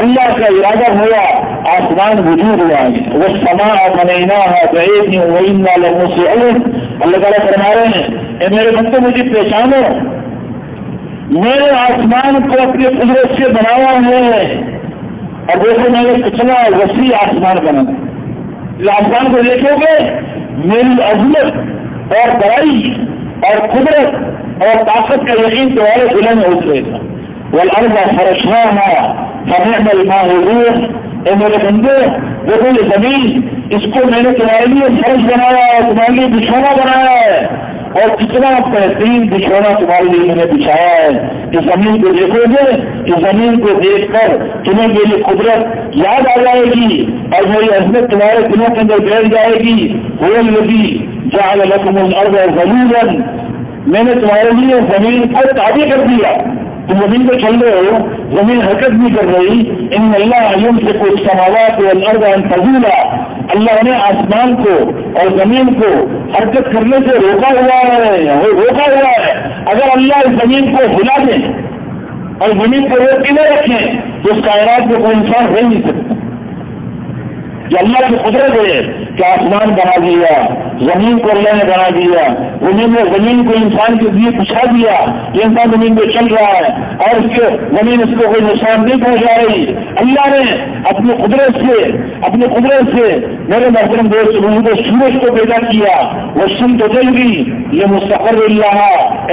اللہ کا ارادہ ہوا آسمان وجود میں آ گیا. والسماء بنيناها بأيد وإنا لموسعون. اللہ تعالیٰ فرما رہے ہیں اے میرے بندوں مجھے پہچانو, میں نے آسمان کو اپنی قدرت سے بنایا ہے, اور دیکھو میں نے کتنا وسیع آسمان بنا. آسمان کو دیکھو گے میری عظمت اور بڑائی اور قدرت اور طاقت کا یقین تمہارے دلوں میں اترے گا. والارض فرشناها فنعم الماهدون. اے میرے بندو دیکھو یہ زمین, اس کو میں نے تمہارے لیے فرش بنایا ہے, تمہارے لیے بچھونا بنایا ہے, اور کتنا بہترین بچھونا تمہارے لیے میں نے بچھایا ہے. اس زمین کو دیکھو گے, اس زمین کو دیکھ کر تمہیں میری قدرت یاد آ جائے گی اور میری عظمت تمہارے دلوں کے اندر بیٹھ جائے گی. هو الذی جعل لکم الارض ذلیلا. میں نے تمہارے لیے زمین کو تابع کر دیا, تم زمین پہ چل رہے ہو, زمین حرکت نہیں کر رہی. ان اللہ یمسک السماوات والارض ان تزولا. اللہ نے آسمان کو اور زمین کو حرکت کرنے سے روکا ہوا ہے. اگر اللہ اس زمین کو ہلا دیں اور زمین کو روک کے نہ رکھیں تو اس کائنات میں کوئی انسان رہ نہیں سکتا. جو اللہ کی قدرت ہے کہ آسمان بنا دیا, زمین کو اللہ نے بنا دیا, زمین کو انسان کے لیے بچھا دیا, یہ انسان زمین پہ چل رہا ہے اور زمین اس کو کوئی نقصان نہیں پہنچا رہی. اللہ نے اپنی قدرت سے میرے محترم دوست سورج کو پیدا کیا, وہ سن تو چل گئی, یہ مستقر اللہ.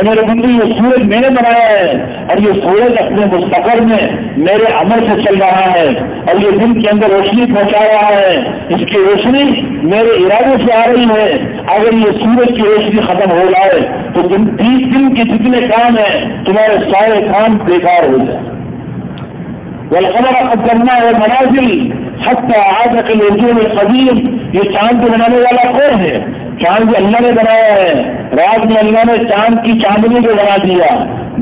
میرے بندو یہ سورج میں نے بنایا ہے اور یہ سورج اپنے مستقر میں میرے عمل سے چل رہا ہے اور یہ دن کے اندر روشنی پہنچا رہا ہے. اس کی روشنی میرے ارادے سے آ رہی ہے. اگر یہ سورج کی روشنی ختم ہو جائے تو 30 دن کے جتنے کام ہیں تمہارے سارے کام بیکار ہو جائے. والقمر قدرناه منازل حتى عاد كالعرجون القديم. یہ چاند کو بنانے والا کون ہے؟ چاند کو اللہ نے بنایا ہے. رات میں اللہ نے چاند کی چاندنی کو بنا دیا.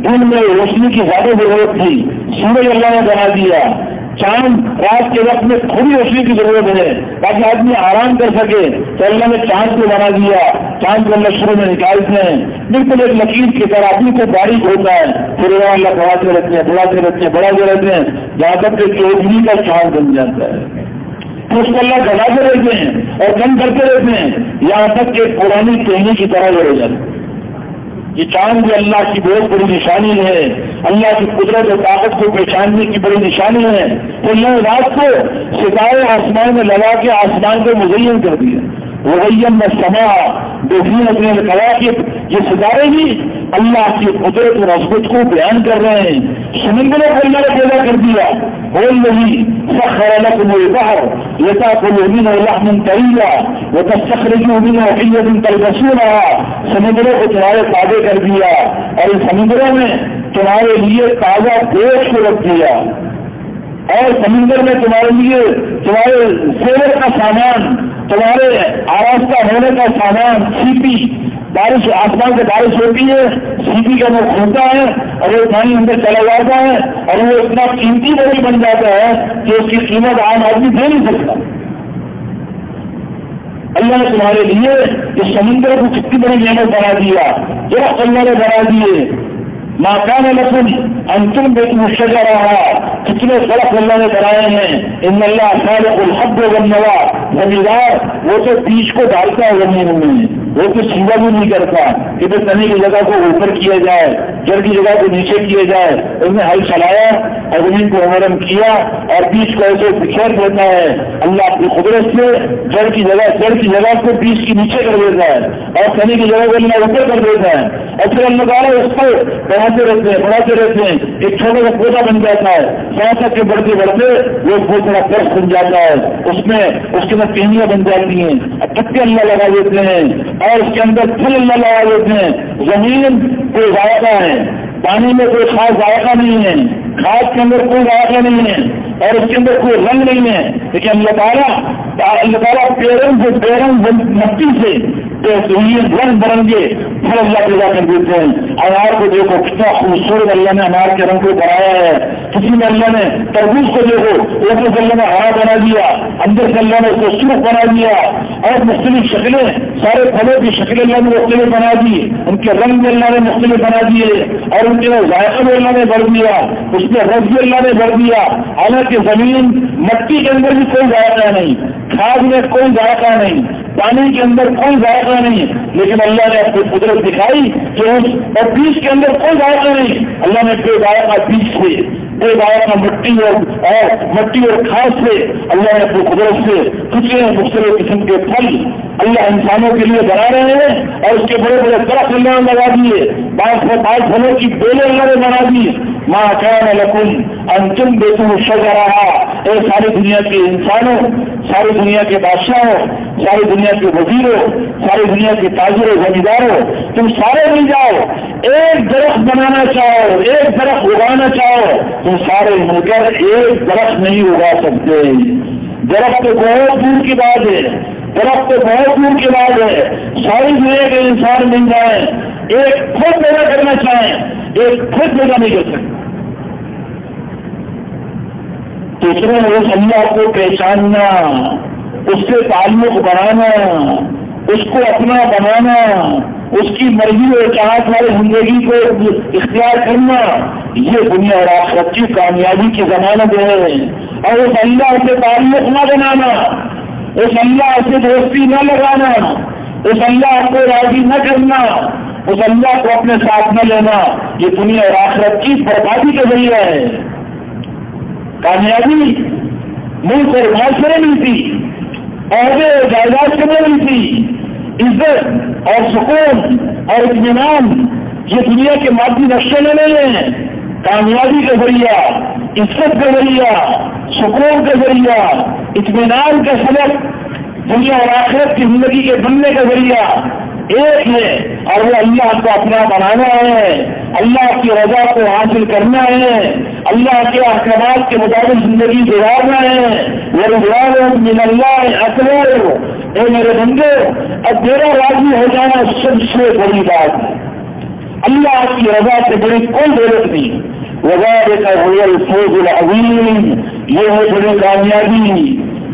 دن میں روشنی کی زیادہ ضرورت تھی، سورج اللہ نے بنا دیا. چاند رات کے وقت میں تھوڑی روشنی کی ضرورت ہے تاکہ آدمی آرام کر سکے، تو اللہ نے چاند کو بنا دیا. چاند کو اللہ شروع میں نکالتے ہیں بالکل ایک لکیر کی طرح، آدمی کو باریک ہوتا ہے، پھر اللہ بڑھاتے رہتے ہیں بڑھاتے رہتے ہیں جہاں تک کہ چودھری کا چاند بن جاتا ہے. تو اس کو اللہ گھٹاتے رہتے ہیں اور کم کرتے رہتے ہیں یہاں تک کہ پرانی ٹہنی کی طرح ہو جاتا ہے. یہ چاند بھی اللہ کی بہت بڑی نشانی ہے، اللہ کی قدرت اور طاقت کو پہچاننے کی بڑی نشانی ہے. تو اللہ نے رات کو ستارے آسمان میں لگا کے آسمان کو مزین کر دیا. وغیم میں سما دیکھنے اپنے کواکب، یہ ستارے بھی اللہ کی قدرت اور عظمت کو بیان کر رہے ہیں. سمندروں کو اللہ نے پیدا کر دیا. بول رہی سخر لكم البحر لتاكلوا منه لحما طريا وتستخرجوا منه حلية تلبسونها. سمندروں کو تمہارے تابع کر دیا اور ان سمندروں میں تمہارے لیے تازہ گوشت کو رکھ دیا، اور سمندر میں تمہارے لیے تمہارے زیور کا سامان، تمہارے آراستہ ہونے کا سامان، سیپی، بارش آسمان سے بارش ہوتی ہے، سیپی کا وہ کھولتا ہے اور وہ پانی اندر چلا جاتا ہے اور وہ اتنا قیمتی بوجھ بن جاتا ہے کہ اس کی قیمت عام آدمی دے نہیں سکتا. اللہ نے تمہارے لیے اس سمندر کو کتنی بڑی نعمت بنا دیا، درخت اللہ نے بنا دیے. ما كان لكم ان تنبتوا الشجرها، کتنے درخت اللہ نے بنائے ہیں. ان اللہ خالق الحب والنوى، زمیندار وہ تو بیج کو ڈالتا ہے زمین میں، وہ تو سیدھا بھی نہیں کرتا کہ بس تنے کی جگہ کو اوپر کیا جائے، جڑ کی جگہ کو نیچے کیا جائے. اس نے ہل چلایا اور زمین کو نرم کیا اور بیج کو ایسے بکھیر دیتا ہے. اللہ اپنی قدرت سے جڑ کی جگہ کو بیج کی نیچے کر دیتا ہے اور تنے کی جگہ کو اللہ اوپر کر دیتا ہے. اور پھر اللہ تعالیٰ اس کو بڑھاتے رہتے ہیں ایک چھوٹا سا پودا بن جاتا ہے، ساتھ تک کے بڑھتے وہ بہت بڑا درخت بن جاتا ہے. اس کے اندر ٹہنیاں بن جاتی ہیں، پتے اللہ لگا دیتے ہیں اور اس کے اندر پھل اللہ لگا دیتے ہیں. زمین کوئی ذائقہ ہے، پانی میں کوئی خاص ذائقہ نہیں ہے، کھاد کے اندر کوئی ذائقہ نہیں ہے اور اس کے اندر کوئی رنگ نہیں ہے. لیکن اللہ تعالیٰ پیرنگ مٹی سے رنگ برنگے پھل اللہ پیدا کر دیتے ہیں. انار کو دیکھو کتنا خوبصورت اللہ نے انار کے رنگ کو بنایا ہے. کسی میں اللہ نے تربوز کو دیکھو اوپر سے اللہ نے ہرا بنا دیا، اندر سے اللہ نے اس کو سرخ بنا دیا اور مختلف شکلیں، سارے پھلوں کی شکلیں اللہ نے مختلف بنا دی، ان کے رنگ بھی اللہ نے مختلف بنا دیے اور ان کے ذائقہ بھی اللہ نے بڑھ دیا، اس میں رس بھی اللہ نے بڑھ دیا. حالانکہ زمین مٹی کے اندر بھی کوئی ذائقہ نہیں، کھاد میں کوئی ذائقہ نہیں، پانی کے اندر کوئی ذائقہ نہیں، لیکن اللہ نے اپنی قدرت دکھائی کہ اور بیج کے اندر کوئی ذائقہ نہیں. اللہ نے بے ذائقہ بیج سے، بے ذائقہ مٹی اور کھاد سے اللہ نے اپنی قدرت سے کچھ مختلف قسم کے پھل اللہ انسانوں کے لیے بنا رہے ہیں اور اس کے بڑے بڑے درخت اللہ نے لگا دیے، 5 پھلوں کی بیلیں اللہ نے بنا دی. ما كان لكم ان تنبتوا شجرها. اے ساری دنیا کے انسانوں، ساری دنیا کے بادشاہوں، ساری دنیا کے وزیروں، ساری دنیا کے تاجروں زمینداروں، تم سارے مل جاؤ، ایک درخت بنانا چاہو، ایک درخت اگانا چاہو، تم سارے مل کر ایک درخت نہیں اگا سکتے. درخت تو بہت دور کی بات ہے، درخت تو بہت دور کی بات ہے. ساری دنیا کے انسان مل جائیں، ایک خود پیدا کرنا چاہیں، ایک خود پیدا نہیں کر سکتے. دوسرے اس اللہ کو پہچاننا، اس سے تعلق بنانا، اس کو اپنا بنانا، اس کی مرضی اور چاہت والی زندگی کو اختیار کرنا، یہ دنیا اور آخرت کی کامیابی کی ضمانت ہے. اور اس اللہ سے تعلق نہ بنانا، اس اللہ سے دوستی نہ لگانا، اس اللہ کو راضی نہ کرنا، اس اللہ کو اپنے ساتھ نہ لینا، یہ دنیا اور آخرت کی بربادی کا ذریعہ ہے. کامیابی ملک اور معاشرے ملتی، عہدے اور جائیداد سے ملتی، عزت اور سکون اور اطمینان یہ دنیا کے مادی نقشے میں نہیں ہے. کامیابی کا ذریعہ، عزت کا ذریعہ، سکون کا ذریعہ، اطمینان کا سبب، دنیا اور آخرت کی زندگی کے بننے کا ذریعہ ایک ہے اور وہ اللہ کو اپنا بنانا ہے. اللہ کی رضا کو حاصل کرنا ہے، اللہ کے احکامات کے مطابق زندگی گزارنا ہے۔ ورضوان من اللہ اکبر، اے میرے بندے اب میرا راضی ہو جانا سب سے بڑی بات ہے، اللہ کی رضا سے بڑی کوئی ضرورت نہیں۔ وذالک هو الفوز العظیم، یہ ہے بڑی کامیابی،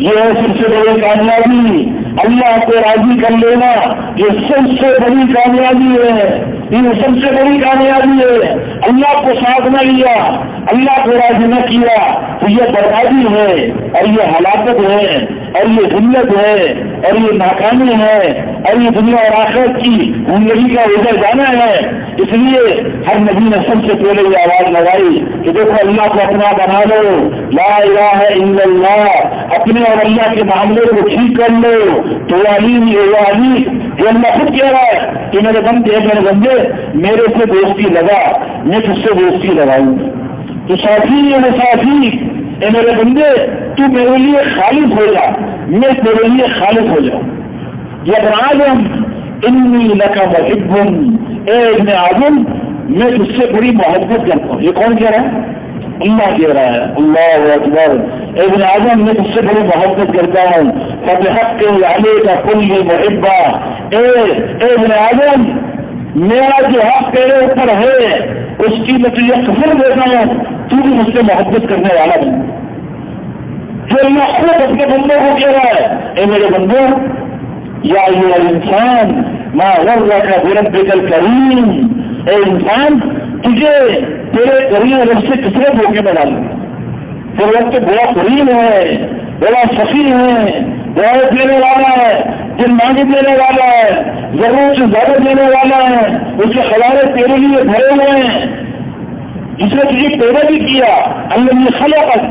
یہ ہے سب سے بڑی کامیابی، اللہ کو راضی کر لینا یہ سب سے بڑی کامیابی ہے، یہ سب سے بڑی کامیابی ہے۔ اللہ کو ساتھ نہ لیا، اللہ کو راضی نہ کیا تو یہ بربادی ہے اور یہ ہلاکت ہے اور یہ ذلت ہے اور یہ ناکامی ہے اور یہ دنیا اور آخرت کی زندگی کا ادھر جانا ہے۔ اس لیے ہر نبی نے سب سے پہلے یہ آواز لگائی کہ دیکھو اللہ کو اپنا بنا لو، لا الہ الا اللہ، اپنے اور اللہ کے معاملے کو ٹھیک کر لو تو جو اللہ خود کہہ رہا ہے کہ میرے بندے میرے سے دوستی لگا، میں تجھ سے دوستی لگاؤں، تو ساتھی ہے ساتھی، اے میرے بندے تو میرے لیے خالص ہو جا، میں تیرے لیے خالص ہو جاؤں۔ یا ابن آدم انی لک محب، اے ابن آدم میں تجھ سے بڑی محبت کرتا ہوں۔ یہ کون کہہ رہا ہے؟ اللہ کہہ رہا ہے، اللہ اکبر، اے ابن آدم میں تجھ سے بڑی محبت کرتا ہوں، فبحق علیک کل محبہ، اے ابن آدم میرا جو حق تیرے اوپر ہے اس کی میں تجھے قسم دیتا ہوں تو بھی مجھ سے محبت کرنے والا بن۔ جو اللہ خود اپنے بندوں کو کہہ رہا ہے، اے میرے بندوں یا ایھا الانسان ما غرک بربک الکریم، اے انسان تجھے تیرے کریم رب سے کس نے دھوکے میں ڈالا؟ تو رب تو بڑا کریم ہے، بڑا سخی ہے، بڑا دینے والا ہے، دن مانگے دینے والا ہے، ضرورت سے زیادہ دینے والا ہے، اس کے خزانے تیرے لیے بھرے ہوئے ہیں، جس نے تجھے پیدا بھی کیا، اللہ نے خلقک،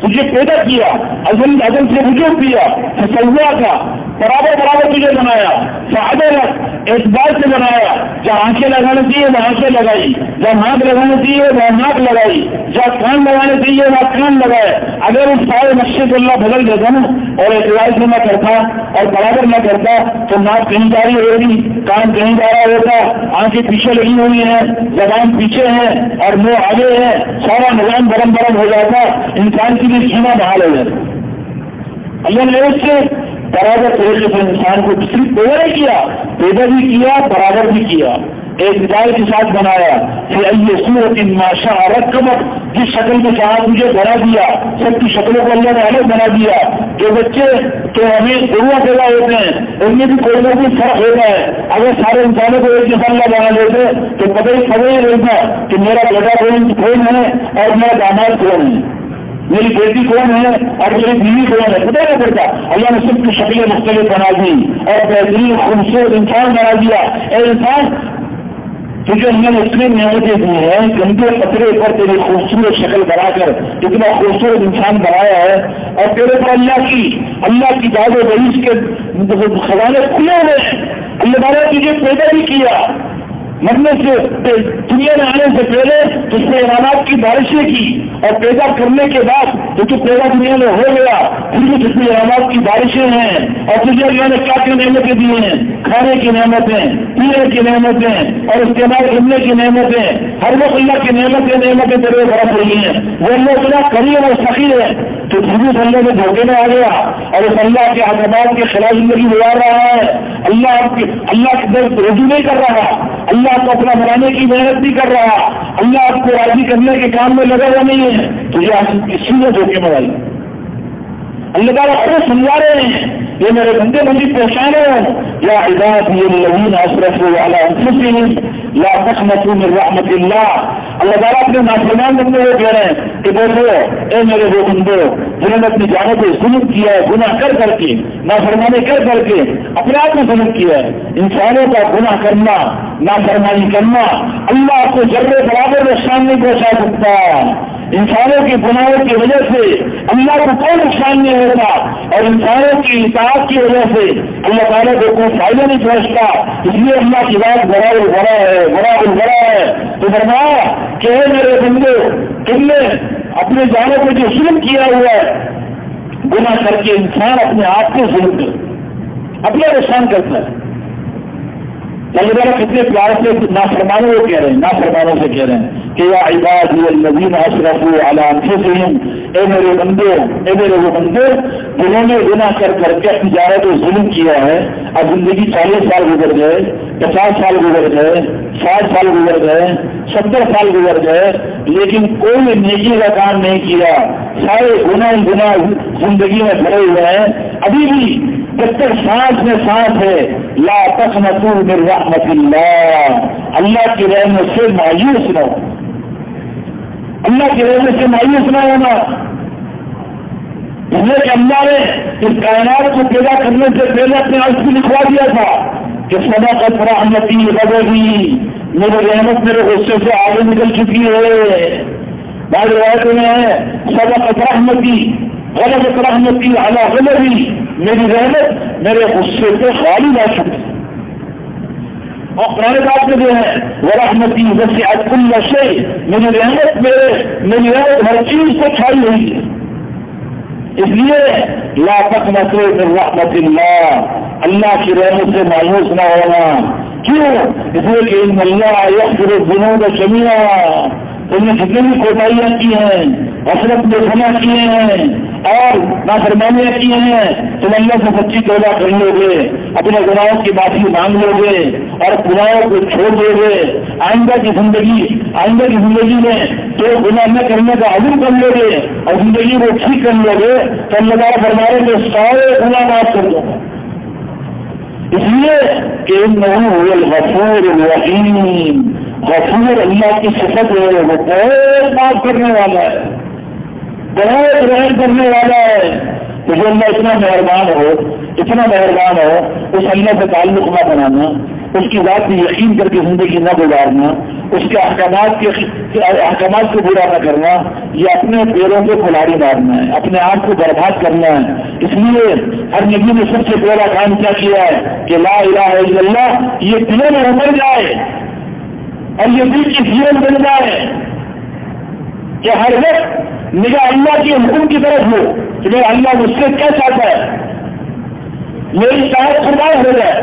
تجھے پیدا کیا، عدم سے وجود دیا، فسوا کا برابر تجھے بنایا، فعدلک اعتبار سے بنایا، جہاں آنکھیں لگانا چاہیے وہاں آنکھیں لگائی، جہاں ناک لگانا چاہیے وہاں ناک لگائی، جہاں کان لگانا چاہیے وہاں کان لگائے۔ اگر اس سارے نقشے کو اللہ بدل دیتا نا اور اعتبار سے نہ کرتا اور برابر نہ کرتا تو ناک کہیں جا رہی ہوگی، کان کہیں جا رہا ہوتا، آنکھیں پیچھے لگی ہوئی ہیں، زبان پیچھے ہے اور منہ آگے ہے، سارا نظام برم ہو جاتا، انسان کی بھی جینا بحال ہو جاتا۔ اللہ نے اس سے برابر طریقے سے انسان کو صرف پیدا نہیں کیا، پیدا بھی کیا، برابر بھی کیا، اعتدال کے ساتھ بنایا۔ پھر ای صورت ما شاء رکبک، جس شکل میں چاہا مجھے بنا دیا، سب کی شکلوں کو اللہ نے الگ بنا دیا۔ جو بچے تو ہمیں ضرور پیدا ہوتے ہیں ان میں بھی کوئی نہ کوئی فرق ہوتا ہے، اگر سارے انسانوں کو ایک جیسا اللہ بنا دیتے تو پتہ ہی رہتا کہ میرا بیٹا کون ہے اور میرا داماد کون ہے، میری بیٹی کون ہے اور میری بیوی کون ہے، پتہ نہیں پڑتا۔ اللہ نے سب کی شکلیں مختلف بنا دی اور بہترین خوبصورت انسان بنا دیا۔ اے انسان تجھے اللہ نے اتنی نعمتیں دی ہیں، گندے پتھرے پر تیری خوبصورت شکل بنا کر اتنا خوبصورت انسان بنایا ہے، اور تیرے پر اللہ کی داد و دہیز کے خزانے کھلے ہوئے ہیں۔ اللہ تعالیٰ تجھے پیدا بھی کیا، مرنے سے دنیا میں آنے سے پہلے اس نے انعامات کی بارشیں کی، اور پیدا کرنے کے بعد تو پیدا دنیا میں ہو گیا، پھر بھی جتنی انعامات کی بارشیں ہیں، اور تجھے اللہ نے کیا کیا نعمتیں دی ہیں، کھانے کی نعمتیں، پینے کی نعمتیں اور استعمال کرنے کی نعمتیں، ہر وقت اللہ کی نعمتیں تیرے برس رہی ہیں۔ وہ اللہ اتنا کریم اور سخی ہے تو جس اللہ کے دھوکے میں آ گیا اور اس اللہ کے احکامات کے خلاف زندگی گزار رہا ہے، اللہ کی طرف رجوع نہیں کر رہا، اللہ کو اپنا بنانے کی محنت نہیں کر رہا، اللہ آپ کو راضی کرنے کے کام میں لگا ہوا نہیں ہے، تو یہ کسی نے دھوکے میں ڈالی۔ اللہ تعالیٰ خود سمجھا رہے ہیں، یہ میرے بندے مجھے پہچانے یا عبادی الذین اسرفوا علی انفسہم لا تقنطوا من رحمت اللہ۔ اللہ تعالیٰ اپنے نافرمان بندوں کو کہہ رہے ہیں کہ دیکھو اے میرے وہ بندو جنہوں نے اپنی جانوں پہ ظلم کیا ہے، گناہ کر کے نافرمانی کر کے اپنے آپ میں ظلم کیا ہے، انسانوں کا گناہ کرنا، نافرمانی کرنا اللہ کو ذرے برابر نقصان نہیں پہنچا سکتا۔ انسانوں کی گناہوں کی وجہ سے اللہ کو کوئی نقصان نہیں ہوتا، اور انسانوں کی اطاعت کی وجہ سے اللہ تعالیٰ کو کوئی فائدہ نہیں پہنچتا۔ اس لیے اللہ کی بات بڑا ہے تو فرمایا کہ اے میرے بندو تم نے اپنے جانوں پہ جو ظلم کیا ہوا ہے، گناہ کر کے انسان اپنے آپ کو ظلم کر اپنا نقصان کرتا ہے۔ اللہ تعالیٰ کتنے پیار سے نافرمانوں کو کہہ رہے ہیں، نافرمانوں سے کہہ رہے ہیں کہ یا عبادی الذین اسرفوا علی انفسہم، اے میرے بندے جنہوں نے گناہ کر کر کے اپنی جانوں کو ظلم کیا ہے، اب زندگی 40 سال گزر گئے، 50 سال گزر گئے، 60 سال گزر گئے، 70 سال گزر گئے، لیکن کوئی نیکی کا کام نہیں کیا، سارے گناہ زندگی میں بھرے ہوئے ہیں، ابھی بھی جب تک سانس میں سانس ہے لا تقنطوا من رحمت اللہ کی رحمت سے مایوس نہ ہو، اللہ کی رحمت سے مایوس نہ ہونا، اس لیے کہ اللہ نے اس کائنات کو پیدا کرنے سے پہلے اپنے عرض بھی لکھوا دیا تھا کہ سبقت رحمتی غضبی، میری رحمت میرے غصے سے آگے نکل چکی ہے۔ بعض روایتوں میں ہے سبقت رحمتی غلبت رحمتی علی غضبی، میری رحمت میرے غصے سے غالب آ چکی۔ اور قرآن پاک میں جو ہے ورحمتی وسعت کل شیء، میری رحمت ہر چیز کو چھائی ہوئی ہے۔ اس لیے لا تقنطوا من رحمت اللہ کی رحمت سے مایوس نہ ہونا۔ کیوں؟ اس لیے کہ ان اللہ یغفر الذنوب جميعا، تم نے جتنے بھی کوتاہیاں کی ہیں، غفلت میں گناہ کیے ہیں اور نافرمانیاں کی ہیں، تم اللہ سے سچی توبہ کر لو گے، اپنے گناہوں کی معافی مانگ لو گے اور گناہوں کو چھوڑ دو گے، آئندہ کی زندگی میں تو گناہ نہ کرنے کا عزم کر لو گے اور زندگی کو ٹھیک کر لو گے تو اللہ تعالیٰ فرمائے کہ سارے گناہ معاف کر دو۔ اس لیے کہ انہ هو الغفور الرحیم، غفور اللہ کی صفت ہے، وہ بہت معاف کرنے والا ہے، بہت رحم کرنے والا ہے۔ تو جو اللہ اتنا مہربان ہو اس اللہ سے تعلق نہ بنانا، اس کی ذات میں یقین کر کے زندگی نہ گزارنا، اس کے احکامات کو برا نہ کرنا، یہ اپنے پیروں کو کھلاڑی مارنا ہے، اپنے آپ کو برباد کرنا ہے۔ اس لیے ہر نبی نے سب سے پہلا کام کیا کیا ہے کہ لا الہ الا اللہ یہ دلوں میں ابھر جائے اور یہ دل کی جیون بن جائے کہ ہر وقت نگاہ اللہ کے حکم کی طرف ہو کہ میرا اللہ مجھ سے کیا چاہتا ہے، میری چاہت قربان ہو جائے،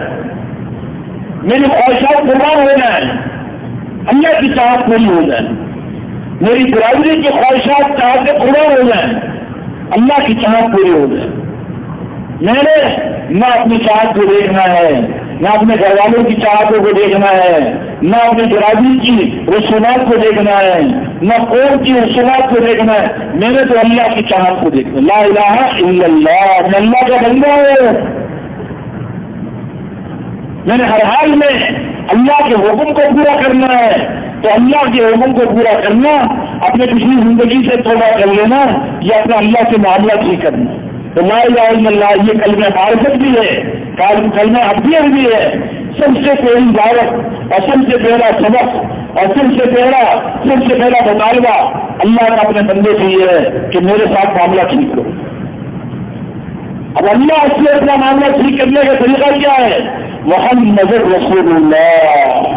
میری خواہشات قربان ہو جائے، اللہ کی چاہت پوری ہو جائے، میری برادری کی خواہشات چاہتے قربان ہو جائیں، اللہ کی چاہت پوری ہو جائے۔ میں نے نہ اپنی چاہت کو دیکھنا ہے، نہ اپنے گھر والوں کی چاہتوں کو دیکھنا ہے، نہ اپنی برادری کی رسومات کو دیکھنا ہے، نہ قوم کی رسومات کو دیکھنا ہے، میں نے تو اللہ کی چاہت کو دیکھنا۔ لا الہ الا اللہ، میں اللہ کا بندہ ہوں، میں نے ہر حال میں اللہ کے حکم کو پورا کرنا ہے، تو اللہ کے حکم کو پورا کرنا، اپنے پچھلی زندگی سے توبہ کر لینا، یا اپنا اللہ سے معاملہ ٹھیک کرنا۔ تو لا الہ الا اللہ یہ کلمہ معرفت بھی ہے، کلمہ عقیدت بھی ہے۔ سب سے پہلی دعوت اور سب سے پہلا سبق اور سب سے پہلا مطالبہ اللہ کا اپنے بندے سے یہ ہے کہ میرے ساتھ معاملہ ٹھیک کرو۔ اب اللہ سے اپنا معاملہ ٹھیک کرنے کا طریقہ کیا ہے؟ محمد رسول اللہ،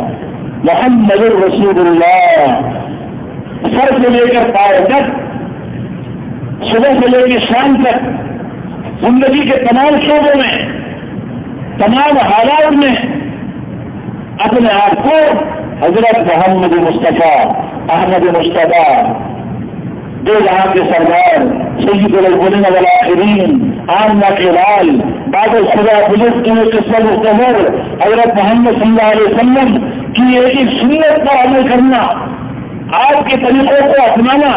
محمد رسول اللہ، سر سے لے کر پاؤں تک، صبح سے لے کے شام تک، زندگی کے تمام شعبوں میں، تمام حالات میں اپنے آپ کو حضرت محمد مصطفیٰ احمد مصطفیٰ دو جہاں کے سردار سید الاولین والآخرین آمنہ کے لال بعد الخدا بزرگ قسم مستمر حضرت محمد صلی اللہ علیہ وسلم کی ایک سنت پر عمل کرنا، آپ کے طریقوں کو اپنانا،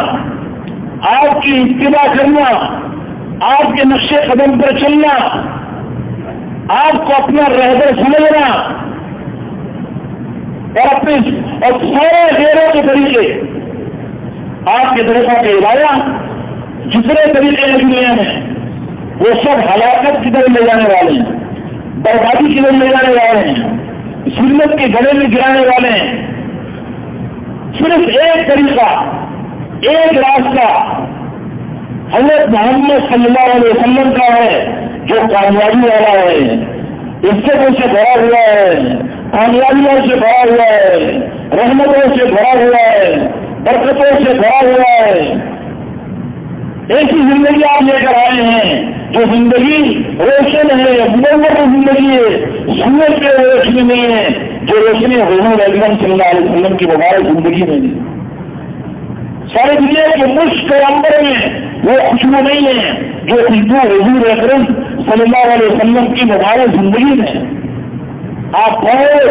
آپ کی اتباع کرنا، آپ کے نقش قدم پر چلنا، آپ کو اپنا رہبر سمجھنا اور سارے غیروں کے طریقے، آپ کے طریقوں کے علاوہ جتنے طریقے ہیں دنیا میں وہ سب ہلاکت کی طرف لے جانے والے ہیں، بربادی کی طرف لے جانے والے ہیں، ذلت کے گڑے میں گرانے والے ہیں۔ صرف ایک طریقہ، ایک راستہ حضرت محمد صلی اللہ علیہ وسلم کا ہے جو کامیابی والا ہے، عزتوں سے بھرا ہوا ہے، کامیابیوں سے بھرا ہوا ہے، رحمتوں سے بھرا ہوا ہے، برکتوں سے بھرا ہوا ہے۔ ایسی زندگی آپ لے کر آئے ہیں جو زندگی روشن ہے، منور زندگی ہے، سورج کے روشنی نہیں ہے، جو روشنی حضور اکرم صلی اللہ علیہ وسلم کی مبارک زندگی میں نہیں. ساری دنیا کے مشک اور عنبر میں وہ خوشبو نہیں ہے جو خوشبو حضور اکرم صلی اللہ علیہ وسلم کی مبارک زندگی میں. آپ بہت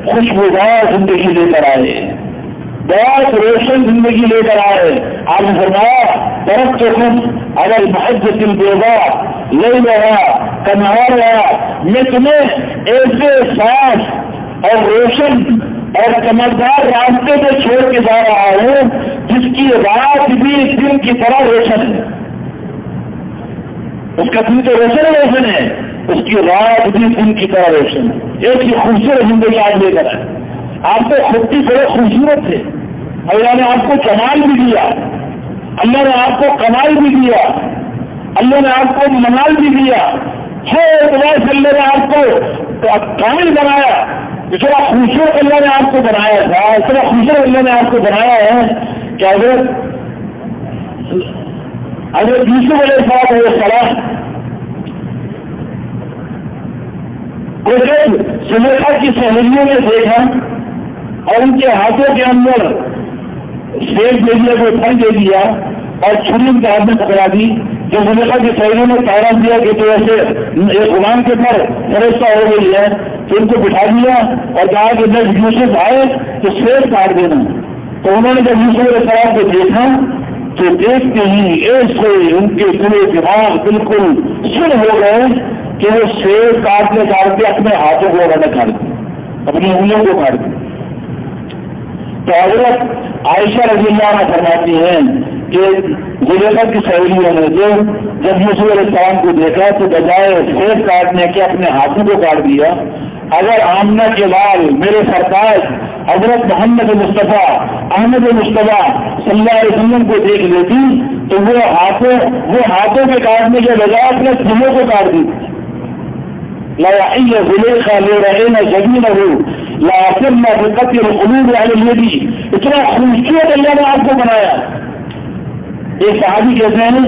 خوشبودار زندگی لے کر آئے, بہت روشن زندگی لے کر آئے. آپ نے فرمایا درخت تم اگر محجت البیضاء لیلھا کنہارھا, میں تمہیں ایسے صاف اور روشن اور چمکدار راستے پہ چھوڑ کے جا رہا ہوں جس کی رات بھی دن کی طرح روشن ہے. اس کا دن تو روشن ہے, اس کی رات بھی دن کی طرح روشن ہے. ایک ہی خوبصورت زندگی آج لے کر آئے. آپ تو خود کی بڑے خوبصورت تھے, اللہ نے آپ کو کمال بھی دیا, اللہ نے آپ کو کمال بھی دیا, اللہ نے آپ کو منال بھی دیا ہے. اعتبار سے اللہ نے آپ کو کامل بنایا. اتنا خوبصورت اللہ نے آپ کو بنایا تھا, اتنا خوبصورت اللہ نے آپ کو بنایا ہے کہ حضرت یوسف علیہ السلام کو جب زلیخا کی سہیلیوں نے دیکھا اور ان کے ہاتھوں کے اندر سیب دے دیا, کوئی پھل دے دیا اور چھری ان کے ہاتھ میں پکڑا دی. جو زلیخا کی سہیلیوں نے تعارف دیا کہ تو ایسے ایک غلام کے پر فرشتہ ہو گئی ہے, تو ان کو بٹھا دیا اور کہا کہ جب یوسف آئے تو سیب کاٹ دینا. تو انہوں نے جب یوسف علیہ السلام کو دیکھا تو دیکھتے ہی ایسے ان کے پورے دماغ بالکل سن ہو گئے کہ وہ سیب کاٹتے اپنے ہاتھوں کو نہ کاٹ دی, اپنی انگلیوں کو کاٹ دی. تو حضرت عائشہ رضی اللہ عنہا فرماتی ہیں کہ زلیخا کی سہیلیوں نے جب یوسف علیہ السلام کو دیکھا تو بجائے سیب کاٹنے کے اپنے ہاتھوں کو کاٹ دیا. اگر آمنہ کے لال میرے سرتاج حضرت محمد مصطفیٰ احمد مصطفیٰ صلی اللہ علیہ وسلم کو دیکھ لیتی تو وہ ہاتھوں کے کاٹنے کے بجائے اپنے دلوں کو کاٹ دی. لا زلیخا لے رہے نہ جبھی نہ ہو لا بقتل القلوب علی اليدی. اتنا خوبصورت اللہ نے آپ کو بنایا. ایک صحابی کہتے ہیں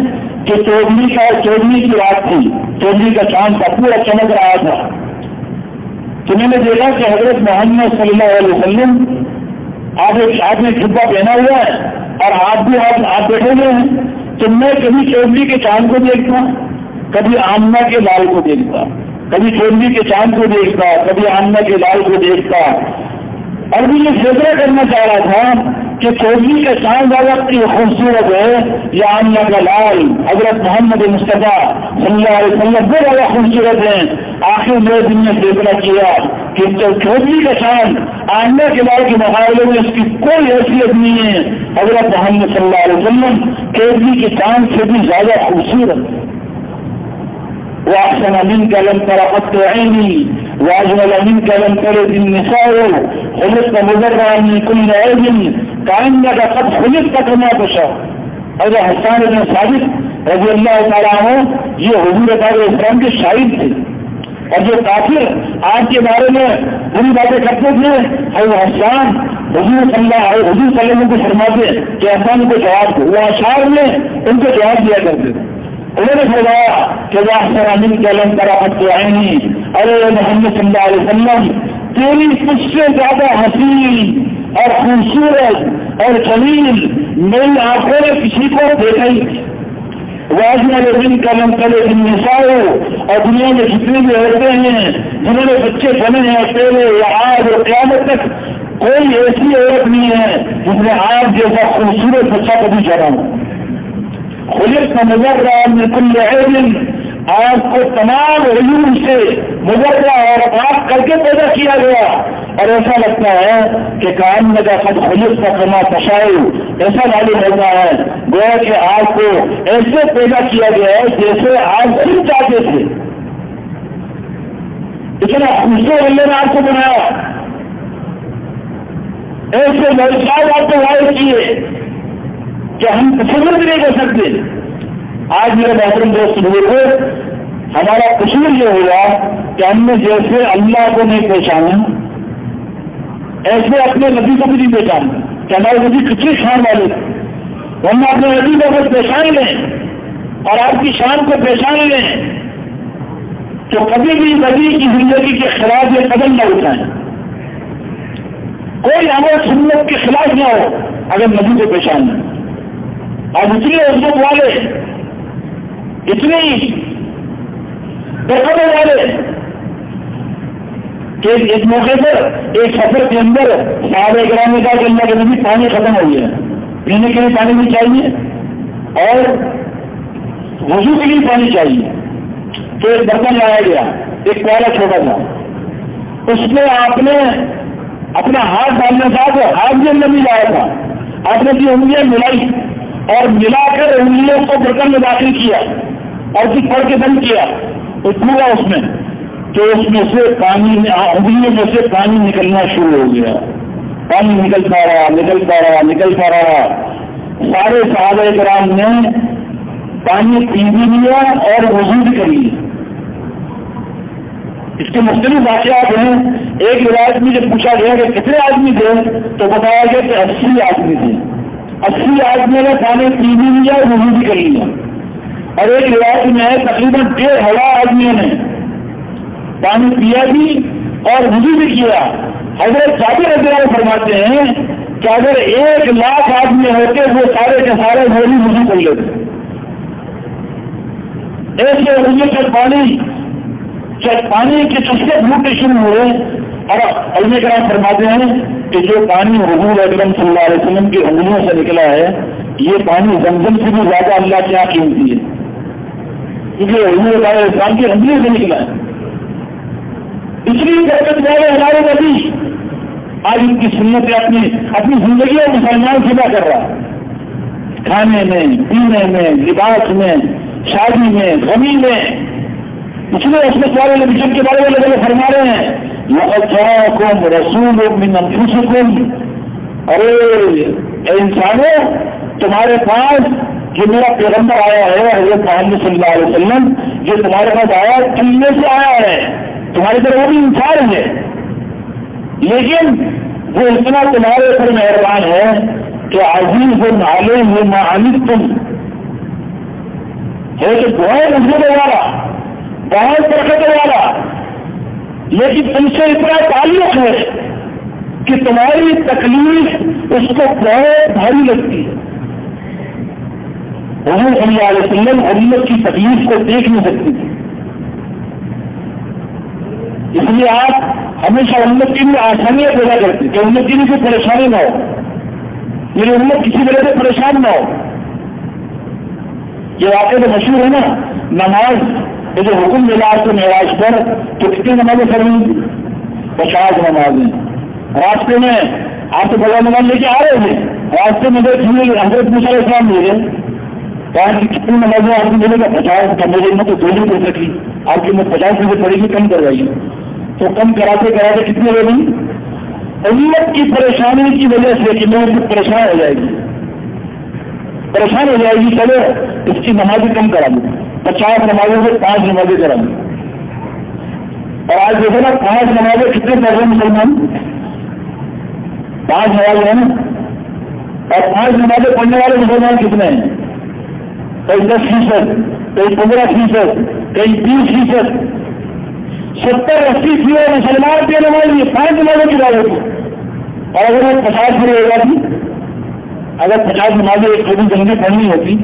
کہ چودھری کی رات تھی, چودھری کا چاند کا پورا چمک رہا تھا. تو میں نے دیکھا کہ حضرت محمد صلی اللہ علیہ وسلم آپ نے جبہ پہنا ہوا ہے اور آپ بیٹھے ہوئے ہیں. تو میں کبھی چودھری کے چاند کو دیکھتا, کبھی آمنہ کے لال کو دیکھتا, کبھی چودھری کے چاند کو دیکھتا, کبھی آمنہ کے لال کو دیکھتا. اور بھی یہ فیصلہ کرنا چاہ رہا تھا کہ چودھری کا چاند والا کی خوبصورت ہے یا آمنہ کا لال حضرت محمد مصطفیٰ صلی اللہ علیہ وسلم وہ زیادہ خوبصورت ہیں. آخر میرے دن نے فیصلہ کیا کہ چودھری کا چاند آمنہ کے لال کے مقابلے میں اس کی کوئی حیثیت نہیں ہے. حضرت محمد صلی اللہ علیہ وسلم چودھری کے چاند سے بھی زیادہ خوبصورت. وأحسن منك لم تر قط عيني وأجمل منك لم تلد النساء خلقت مبرأ من كل عيب كأنك قد خلقت كما تشاء. حضرت حسان بن ثابت رضی اللہ تعالیٰ عنہ یہ حضور علیہ السلام کے شاعر تھے, اور جو کافر آپ کے بارے میں بری باتیں کرتے تھے حضرت حسان حضور صلی اللہ علیہ وسلم کو فرماتے کہ حسان کو جواب دو. وہ اشعار میں ان کو جواب دیا کرتے تھے. انہوں نے فرمایا کہ وأحسن منك لم تر قط عيني, ارے محمد صلی اللہ علیہ وسلم تیری کچھ سے زیادہ حسین اور خوبصورت اور جمیل میری آنکھوں نے کسی کو دیکھا ہی. وأجمل منك لم تلد النساء, اور دنیا میں جتنے بھی عورتیں ہیں جنہوں نے بچے بنے ہیں پہلے یا آج اور قیامت تک کوئی ایسی عورت نہیں ہے جس نے آج جیسا خوبصورت بچہ کبھی جڑا ہو. خلقت مبرأ من كل عيب, آپ کو تمام عیوب سے مبرأ اور پاک کر کے پیدا کیا گیا. اور ایسا لگتا ہے کہ کأنك قد خلقت كما تشاء, ایسا معلوم ہوتا ہے گویا کہ آپ کو ایسے پیدا کیا گیا ہے جیسے آپ خود چاہتے تھے. اتنا خوبصورت اللہ نے آپ کو بنایا, ایسے لذات آپ کو وائد کیے کہ ہم تصور بھی نہیں کر سکتے. آج میرے محترم دوست بزرگ, ہمارا قصور یہ ہوا کہ ہم نے جیسے اللہ کو نہیں پہچانا ایسے اپنے نبی کو بھی نہیں پہچانا کہ ہمارے نبی کتنی شان والے تھے. ہم اپنے نبی کو اگر پہچان لیں اور آپ کی شان کو پہچان لیں تو کبھی بھی نبی کی زندگی کے خلاف یہ قدم نہ اٹھائیں. کوئی عمل سنت کے خلاف نہ ہو اگر نبی کو پہچان ہے. اب اتنے عزت والے اتنی برکتوں والے کہ ایک موقع پر ایک سفر کے اندر صحابہ کرام نے کہا کہ اللہ کے نبی پانی ختم ہو گیا ہے, پینے کے لیے پانی بھی چاہیے اور وضو کے لیے پانی چاہیے. تو ایک برتن لایا گیا, ایک پیالہ چھوٹا تھا, اس میں آپ نے اپنا ہاتھ ڈالنا تھا تو ہاتھ بھی اندر نہیں لایا تھا. آپ نے بھی انگلیاں ملائی اور ملا کر انگلیوں کو برتن میں داخل کیا اور پھر پڑھ کے بند کیا تو ڈوبا اس میں, تو اس میں سے پانی انگلیوں میں سے پانی نکلنا شروع ہو گیا. پانی نکلتا رہا. سارے صحابہ کرام نے پانی پی بھی لیا اور وضو بھی کر لیا. اس کے مختلف واقعات ہیں. ایک روایت میں جب پوچھا گیا کہ کتنے آدمی تھے تو بتایا گیا کہ 80 آدمی تھے. 80 آدمیوں نے پانی پی بھی لیا اور وضو بھی کر لیا. اور ایک روایت میں ہے تقریباً 1,500 آدمیوں نے پانی پیا بھی اور وضو بھی کیا. حضرت جابر رضی اللہ عنہ فرماتے ہیں کہ اگر 1,00,000 آدمی ہوتے وہ سارے کے سارے وضو کر لیتے. ایسے وضو سے پانی کے چشمے بھوٹے شروع ہوئے. اور علماء کرام فرماتے ہیں کہ جو پانی حضور اکرم صلی اللہ علیہ وسلم کی انگلیوں سے نکلا ہے یہ پانی زمزم سے بھی زیادہ اللہ کی یہاں قیمتی ہے, کیونکہ حضور علیہ السلام کی انگلیوں سے نکلا ہے. اس لیے برکت والے ہمارے نبی آج ان کی سنت اپنی زندگی اور مسلمان فدا کر رہا ہے. کھانے میں, پینے میں, لباس میں, شادی میں, غمی میں. اس لیے اس والے نبی کے بارے میں لوگ فرما رہے ہیں لقد جاءکم رسول من انفسکم, ارے اے انسانوں تمہارے پاس جو میرا پیغمبر آیا ہے حضرت محمد صلی اللہ علیہ وسلم جو تمہارے پاس آیا تم میں سے آیا ہے. تمہاری طرح وہ بھی انسان ہے لیکن وہ اتنا تمہارے اوپر مہربان ہے کہ عزیز علیہ ما عنتم ہے کہ بہت عزت والا بہت برکت والا, لیکن تم سے اتنا تعلق ہے کہ تمہاری تکلیف اس کو بہت بھاری لگتی ہے. حضور صلی اللہ علیہ وسلم امت کی تکلیف کو دیکھ نہیں سکتی تھی, اس لیے آپ ہمیشہ امت کے لیے آسانیاں پیدا کرتے کہ امت کے لیے کوئی پریشانی نہ ہو, میری امت کسی طرح سے پریشان نہ ہو. یہ واقعہ تو مشہور ہے نا, نماز جو حکم ملا آپ کو معراج پر تو کتنی نمازیں کرنی تھی؟ 50 نمازیں. راستے میں آپ تو بڑا نماز لے کے آ رہے تھے, راستے میں حضرت موسیٰ علیہ السلام ملے کہا کہ کتنی نمازیں آپ کو ملے گا؟ 50. کا میری امت تو 2 نہیں پڑھ سکی, آپ کی امت 50 میں سے پڑے گی, کم کروائیے. تو کم کراتے کتنے ہو گئی؟ امت کی پریشانی کی وجہ سے کہ میں پریشان ہو جائے گی, چلو اس کی نمازیں کم کرا دوں, 50 نمازوں سے 5 نمازیں کرا دوں. اور آج دیکھو نا 5 نمازیں کتنے پڑھ رہے ہیں مسلمان؟ 5 نمازیں ہیں نا, اور 5 نمازیں پڑھنے والے مسلمان کتنے ہیں؟ کئی 10%, کئی 15%, کئی 20%, 70-80% مسلمان کے نماز یہ 5 نمازوں کی بات ہوتی. اور اگر وہ 50 پوری ہو جاتی, اگر 50 نمازیں ایک چھوٹی جنگیں پڑھنی ہوتی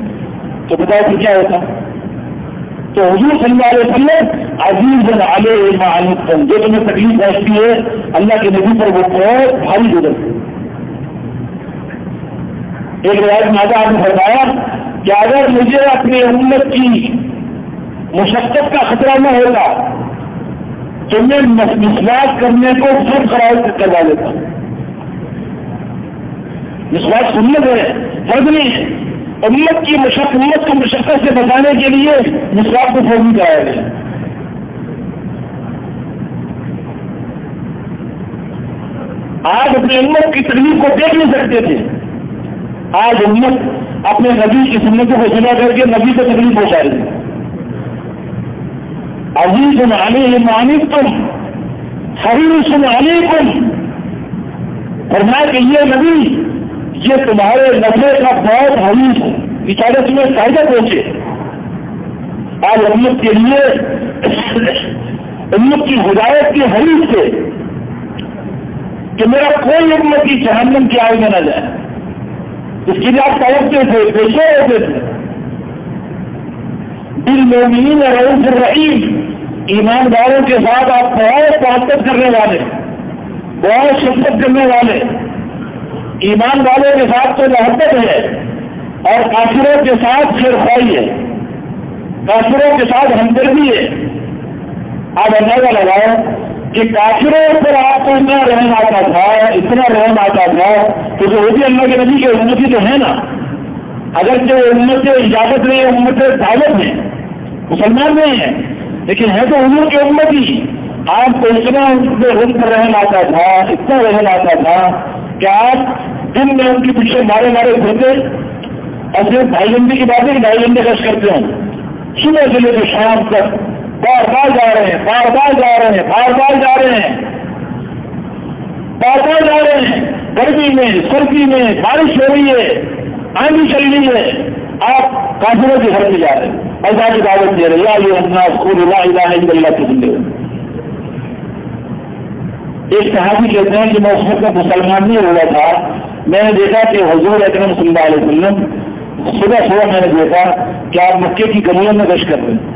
تو بتاؤ پھر کیا ہوتا؟ تو حضور صلی اللہ علیہ وسلم عزیز علیہ ما عنتم, جو تمہیں تکلیف پہنچتی ہے اللہ کے نبی پر وہ بہت بھاری گزرتی. ایک روایت میں آتا آپ نے فرمایا کہ اگر مجھے اپنی امت کی مشقت کا خطرہ نہ ہوتا تو میں مسواک کرنے کو فرض قرار کروا لیتا. مسواک سنت ہے, فرض نہیں ہے. امت کو مشقت سے بچانے کے لیے مسواک کو فرض نہیں کرایا گیا. آج اپنی امت کی تکلیف کو دیکھ نہیں سکتے تھے, آج امت اپنے نبی کی سنتوں کو سنا کر کے نبی کو تکلیف پہنچا رہی ہے. عزیز علیہ ما عنتم حریص علیکم, فرمایا کہ یہ نبی یہ تمہارے نفع کا بہت حریص ہے, بیچارے تمہیں فائدہ پہنچے. آج امت کے لیے امت کی ہدایت کے حریص سے کہ میرا کوئی امتی جہنم کی آگ میں نہ جائے. اس کے لیے آپ توقع تھے، پیشے ہوتے تھے. بالمؤمنین رؤوف الرحیم، ایمانداروں کے ساتھ آپ بہت محبت کرنے والے، بہت شفقت کرنے والے. ایمان والوں کے ساتھ تو محبت ہے اور کافروں کے ساتھ خیرخواہی ہے، کافروں کے ساتھ ہمدردی ہے. آپ اندازہ لگاؤ کہ کافروں پر آپ کو اتنا رحم آتا تھا، اتنا رحم آتا تھا کہ جو بھی اللہ کے نبی کے امتی تو ہے نا، اگرچہ وہ امت اجازت نہیں ہے، امت دعوت ہے، مسلمان نہیں ہے، لیکن ہے تو انہوں کی امت ہی. آپ کو اتنا ان پر رحم آتا تھا، اتنا رحم آتا تھا کہ آپ دن میں ان کے پیچھے مارے گھومتے. اور صرف 2.5 گھنٹے کی بات ہے کہ 2.5 گھنٹے گشت کرتے ہوں، صبح سے لے کے شام تک بار بار جا رہے ہیں، بار بار جا رہے ہیں، بار بار جا رہے ہیں، بار بار جا رہے ہیں. گرمی میں، سردی میں، بارش ہو رہی ہے، آندھی چل رہی ہے، آپ کافروں کے گھر میں جا رہے ہیں، اللہ کی دعوت دے رہے. یا ایھا الناس قولوا لا الہ الا اللہ کی زندگی. ایک صحابی کہتے ہیں کہ میں اس وقت مسلمان نہیں ہوا تھا، میں نے دیکھا کہ حضور اکرم صلی اللہ علیہ وسلم صبح میں نے دیکھا کہ آپ مکے کی گلیوں میں گشت کر رہے ہیں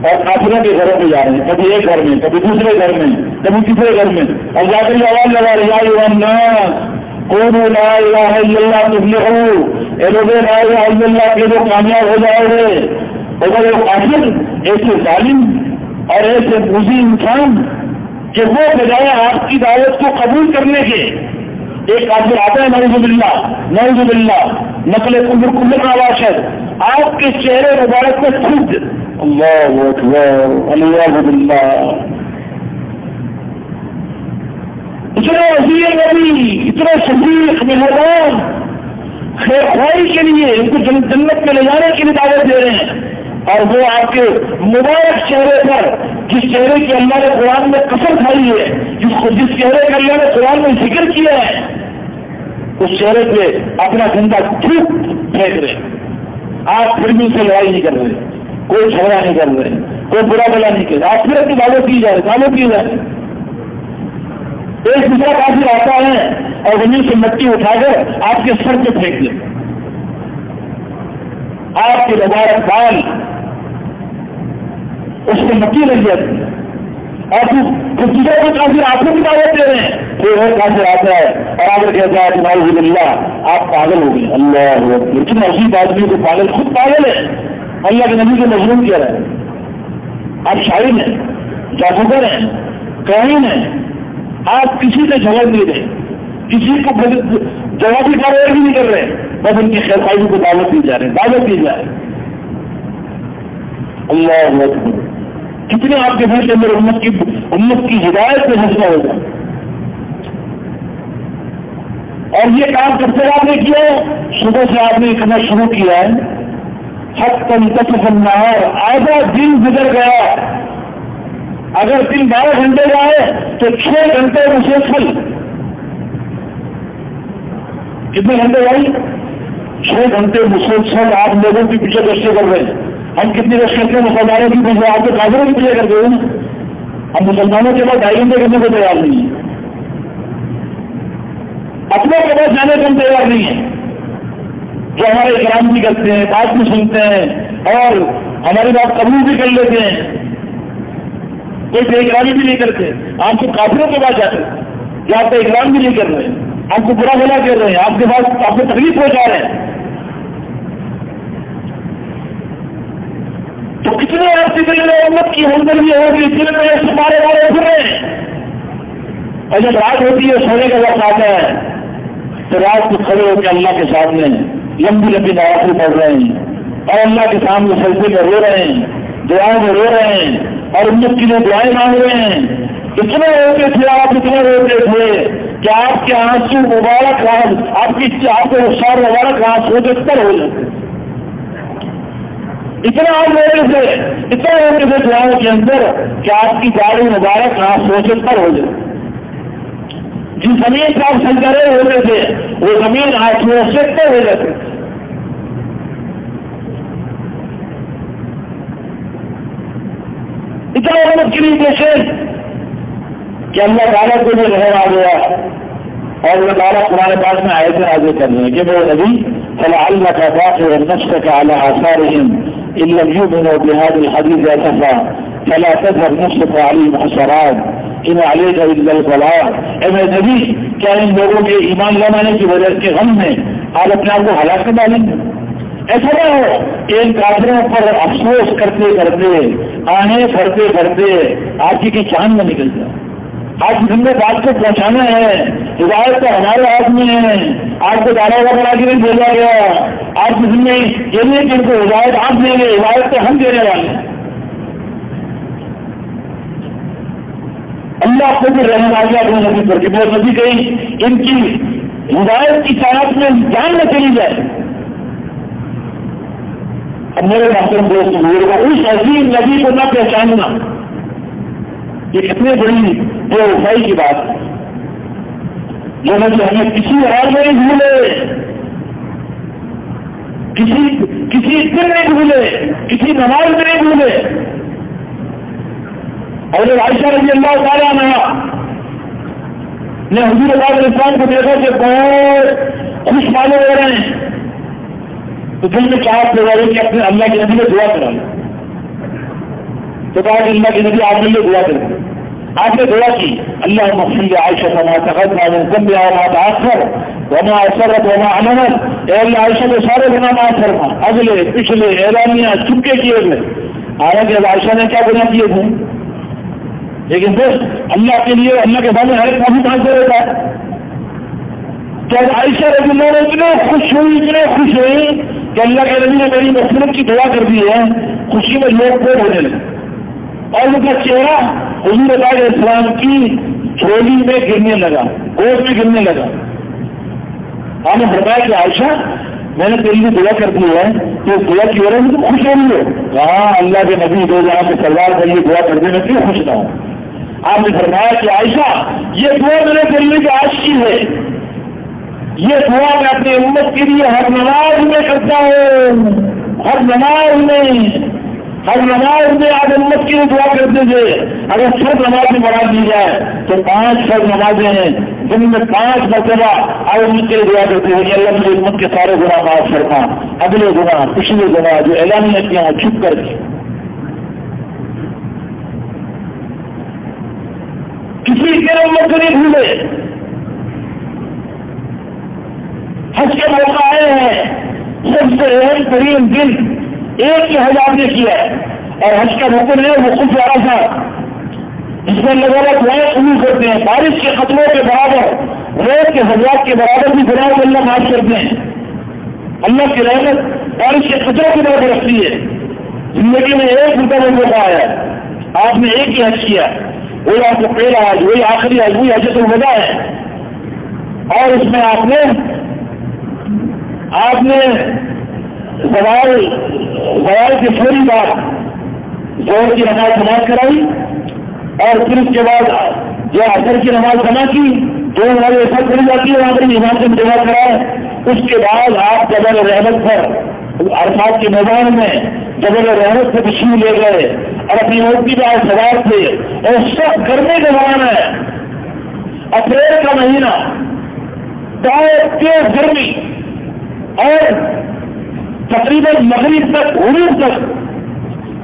اور کافروں کے گھروں میں جا رہے ہیں، کبھی ایک گھر میں، کبھی دوسرے گھر میں، کبھی تیسرے گھر میں، اور جا کر یہ آواز لگا رہے یا ایھا الناس قولوا لا الہ الا اللہ تفلحوا، اے لوگ لا الہ الا اللہ کے جو کامیاب ہو جاؤ گے. اگر وہ کافر ایسے ظالم اور ایسے موذی انسان کہ وہ بجائے آپ کی دعوت کو قبول کرنے کے، ایک کافر آتا ہے نعوذ باللہ نقل کفر کا واشد، آپ کے چہرے مبارک میں خود اللہ اکبر اللہ باللہ. اتنا وزیر نبی، اتنا صدیق مہربان، خیرخواہی کے لیے ان کو جنت میں لے جانے کے لیے دعوت دے رہے ہیں، اور وہ آپ کے مبارک چہرے پر، جس چہرے کی اللہ نے قرآن میں قسم کھائی ہے، جس چہرے کا اللہ نے قرآن میں ذکر کیا ہے، اس چہرے پہ اپنا گندا تھوک پھینک رہے. آپ پھر بھی اسے لڑائی نہیں کر رہے، کوئی جھگڑا نہیں کر رہے، کوئی برا بلا نہیں کر رہے، آپ پھر اپنی دعوت کی جا رہے. ایک دوسرا کافر آتا ہے اور زمین سے مٹی اٹھا کر آپ کے سر پہ پھینک دے، آپ کے مبارک بال اس میں مٹی لگ جاتی ہے، اور دوسرے کو کافر آپ کو بھی دعوت دے رہے ہیں. پھر وہ کافر آتا ہے اور آگے کہتا ہے نعوذ باللہ آپ پاگل ہو گئے. اللہ اکبر. اتنا عجیب آدمی کو پاگل، خود پاگل ہے، اللہ کے نبی کو مظلوم کیا رہا ہے. آپ شاعر ہیں، جادوگر ہیں، کاہن ہیں، آپ کسی سے جھگڑ نہیں رہے، کسی کو جوابی کارروائی بھی نہیں کر رہے، بس ان کی خیرخواہی کو دعوت دی جا رہے، دعوت دی جا رہے. اللہ اکبر. کتنے آپ کے گھر کے اندر امت کی ہدایت میں حصہ ہوگا. اور یہ کام کب سے آپ نے کیا ہے؟ صبح سے آپ نے کرنا شروع کیا ہے، حتی انتصف النہار، آدھا دن گزر گیا. اگر دن 12 گھنٹے جائے تو 6 گھنٹے مسلسل. کتنے گھنٹے بھائی؟ 6 گھنٹے مسلسل آپ لوگوں کے پیچھے گشتیں کر رہے ہیں. ہم کتنی گشت کرتے ہیں؟ مسلمانوں کی پیچھے، آپ کے کافروں کی پیچھے کرتے ہیں. ہم مسلمانوں کے بعد 2.5 گھنٹے کرنے کو تیار نہیں ہیں، اپنے کے بعد جانے کو ہم تیار نہیں ہیں. جو ہمارے اکرام بھی کرتے ہیں، بات بھی سنتے ہیں اور ہماری بات قبول بھی کر لیتے ہیں، کوئی بے اکرامی بھی نہیں کرتے. آپ کو کافروں کے بعد جاتے ہیں کہ آپ کا اکرام بھی نہیں کر رہے ہیں، آپ کو برا بھلا کر رہے ہیں، آپ کے پاس آپ کو تکلیف پہنچا رہے ہیں. تو کتنے آپ کی امت کی ہمدردی ہوگی، دل میں سپارے والے پھر رہے ہیں. اور جب رات ہوتی ہے، سونے کا وقت آتا ہے، تو رات کو کھڑے ہو کے اللہ کے سامنے لمبی لمبی نوافل پڑھ رہے ہیں اور اللہ کے سامنے سجدے میں رو رہے ہیں، دعاؤں میں رو رہے ہیں اور امت کے لیے دعائیں مانگ رہے ہیں. اتنے روتے تھے آپ، اتنے روتے تھے کہ آپ کے آنسو مبارک آپ کے رخسار مبارک آنسو سے تر ہو جاتے. اتنا آپ روتے تھے، اتنا روتے تھے دعاؤں کے اندر کہ آپ کی داڑھی مبارک آنسو سے تر ہو جاتی. جس زمین کا آپ سجدے ہوتے تھے وہ زمین آنسو سے تر ہو جاتی. اتنا امت کے لیے پیشے کہ اللہ تعالیٰ کو بھی رہنا آ گیا اور اللہ تعالیٰ قرآن پاک میں آیت نازل کر رہے ہیں کہ وہ نبی فلعلک باخع نفسک علی آثارہم ان لم یؤمنوا بہذا الحدیث اسفا فلا تذهب نفسک علیہم حسرات ان علیک الا البلاغ۔ اے میرے نبی، کیا ان لوگوں کے ایمان نہ لانے کی وجہ کے غم میں آپ اپنے آپ کو ہلاک کر ڈالیں گے؟ ایسا نہ ہو کہ ان کافروں پر افسوس کرتے کرتے آہیں بھرتے بھرتے آپ کی چاند میں نکل جائے۔ آج جن میں بات کو پہنچانا ہے، ہدایت تو ہمارے ہاتھ میں ہے، آپ کو دانا بنا کے نہیں بھیجا گیا۔ آپ کی ذمہ یہ نہیں کہ ان کو ہدایت آپ دیں گے، ہدایت تو ہم دینے والے ہیں۔ اللہ کو بھی رہنے والی اپنے نبی پر کہ وہ نبی کہیں ان کی ہدایت کی طاقت میں جان نہ چلی جائے۔ اب میرے محترم دوست بزرگوں، اس عظیم نبی کو نہ پہچاننا یہ کتنی بڑی بے وفائی کی بات ہے۔ جو نبی ہمیں کسی حال میں نہیں بھولے، کسی دن نہیں بھولے، کسی نماز میں نہیں بھولے۔ اور عائشہ رضی اللہ تعالیٰ عنہا نے حضور اللہ علیہ السلام کو دیکھا کہ بہت خوش معلوم ہو رہے ہیں، تو دل میں چاہت لگا رہی کہ اپنے اللہ کے نبی نے دعا کرا لیں۔ تو کہا کہ اللہ کے نبی آپ نے دعا کر دی۔ آپ نے دعا کی، اللہم اغفر لعائشہ ما تقدم من ذنبها وما تأخر وما أسرت وما أعلنت۔ اے اللہ عائشہ کے سارے گناہ معاف فرما، اگلے پچھلے اعلانیہ چپکے کیے ہوئے۔ حالانکہ عائشہ نے کیا گناہ کیے تھے، لیکن بس اللہ کے لیے اللہ کے سامنے ہر ایک معافی مانگتے رہتا ہے۔ تو عائشہ رضی اللہ عنہا اتنے خوش ہوئی کہ اللہ کے نبی نے میری مغفرت کی دعا کر دی ہے۔ خوشی میں لوگ کو ہونے لگے اور ان کا چہرہ حضور علیہ السلام کی جھولی میں گرنے لگا، گود میں گرنے لگا۔ آپ نے فرمایا کہ عائشہ میں نے تیری دعا کر دی ہے، تو دعا کی وجہ سے تم خوش ہو رہی ہو؟ ہاں، اللہ کے نبی دو جہاں کے سردار کے لیے دعا کرنے میں کیوں خوش نہ ہوں؟ آپ نے فرمایا کہ عائشہ یہ دعا میرے دل کی عاشقی ہے، یہ دعا میں اپنی امت کے لیے ہر نماز میں کرتا ہوں، ہر نماز میں آج امت کے لیے دعا کرتے تھے۔ اگر سب نماز میں بڑھا دی جائے تو 5 فرض نمازیں ہیں جن میں 5 مرتبہ آج امت کے لیے دعا کرتے ہیں کہ اللہ میری امت کے سارے گناہ معاف فرما، اگلے گناہ پچھلے گناہ جو اعلانیہ کیا ہوں چھپ کر کے۔ کسی کے امت کو نہیں بھولے۔ حج کے موقع آئے ہیں، سب سے اہم ترین دن ایک ہی حج آپ نے کیا ہے، اور حج کا رکن ہے وہ خود عرفہ، جس میں اللہ تعالیٰ دعائیں قبول کرتے ہیں۔ بارش کے قطروں کے برابر، ریت کے حضرات کے برابر بھی گناہ کو اللہ معاف کرتے ہیں۔ اللہ کی رحمت بارش کے قطروں کے برابر رکھتی ہے۔ زندگی میں ایک مرتبہ موقع آیا ہے، آپ نے ایک ہی حج کیا، وہی آپ کا پہلا حج، وہی آخری حج، وہی حجۃ الوداع ہے، اور اس میں آپ نے زوال کے فوری بعد زور کی نماز جماعت کرائی، اور پھر اس کے بعد جو عصر کی نماز جمع کی، 2 نماز ایسا پڑھی جاتی ہے وہاں پر امام سے جمع کرائے۔ اس کے بعد آپ جبل رحمت پر عرفات کے میدان میں جبل رحمت سے تشریف لے گئے اور اپنی اونٹی پہ آج سوار تھے، اور سب گرمی کا زمانہ ہے، اپریل کا مہینہ، بہت تیز گرمی، اور تقریباً مغرب تک غروب تک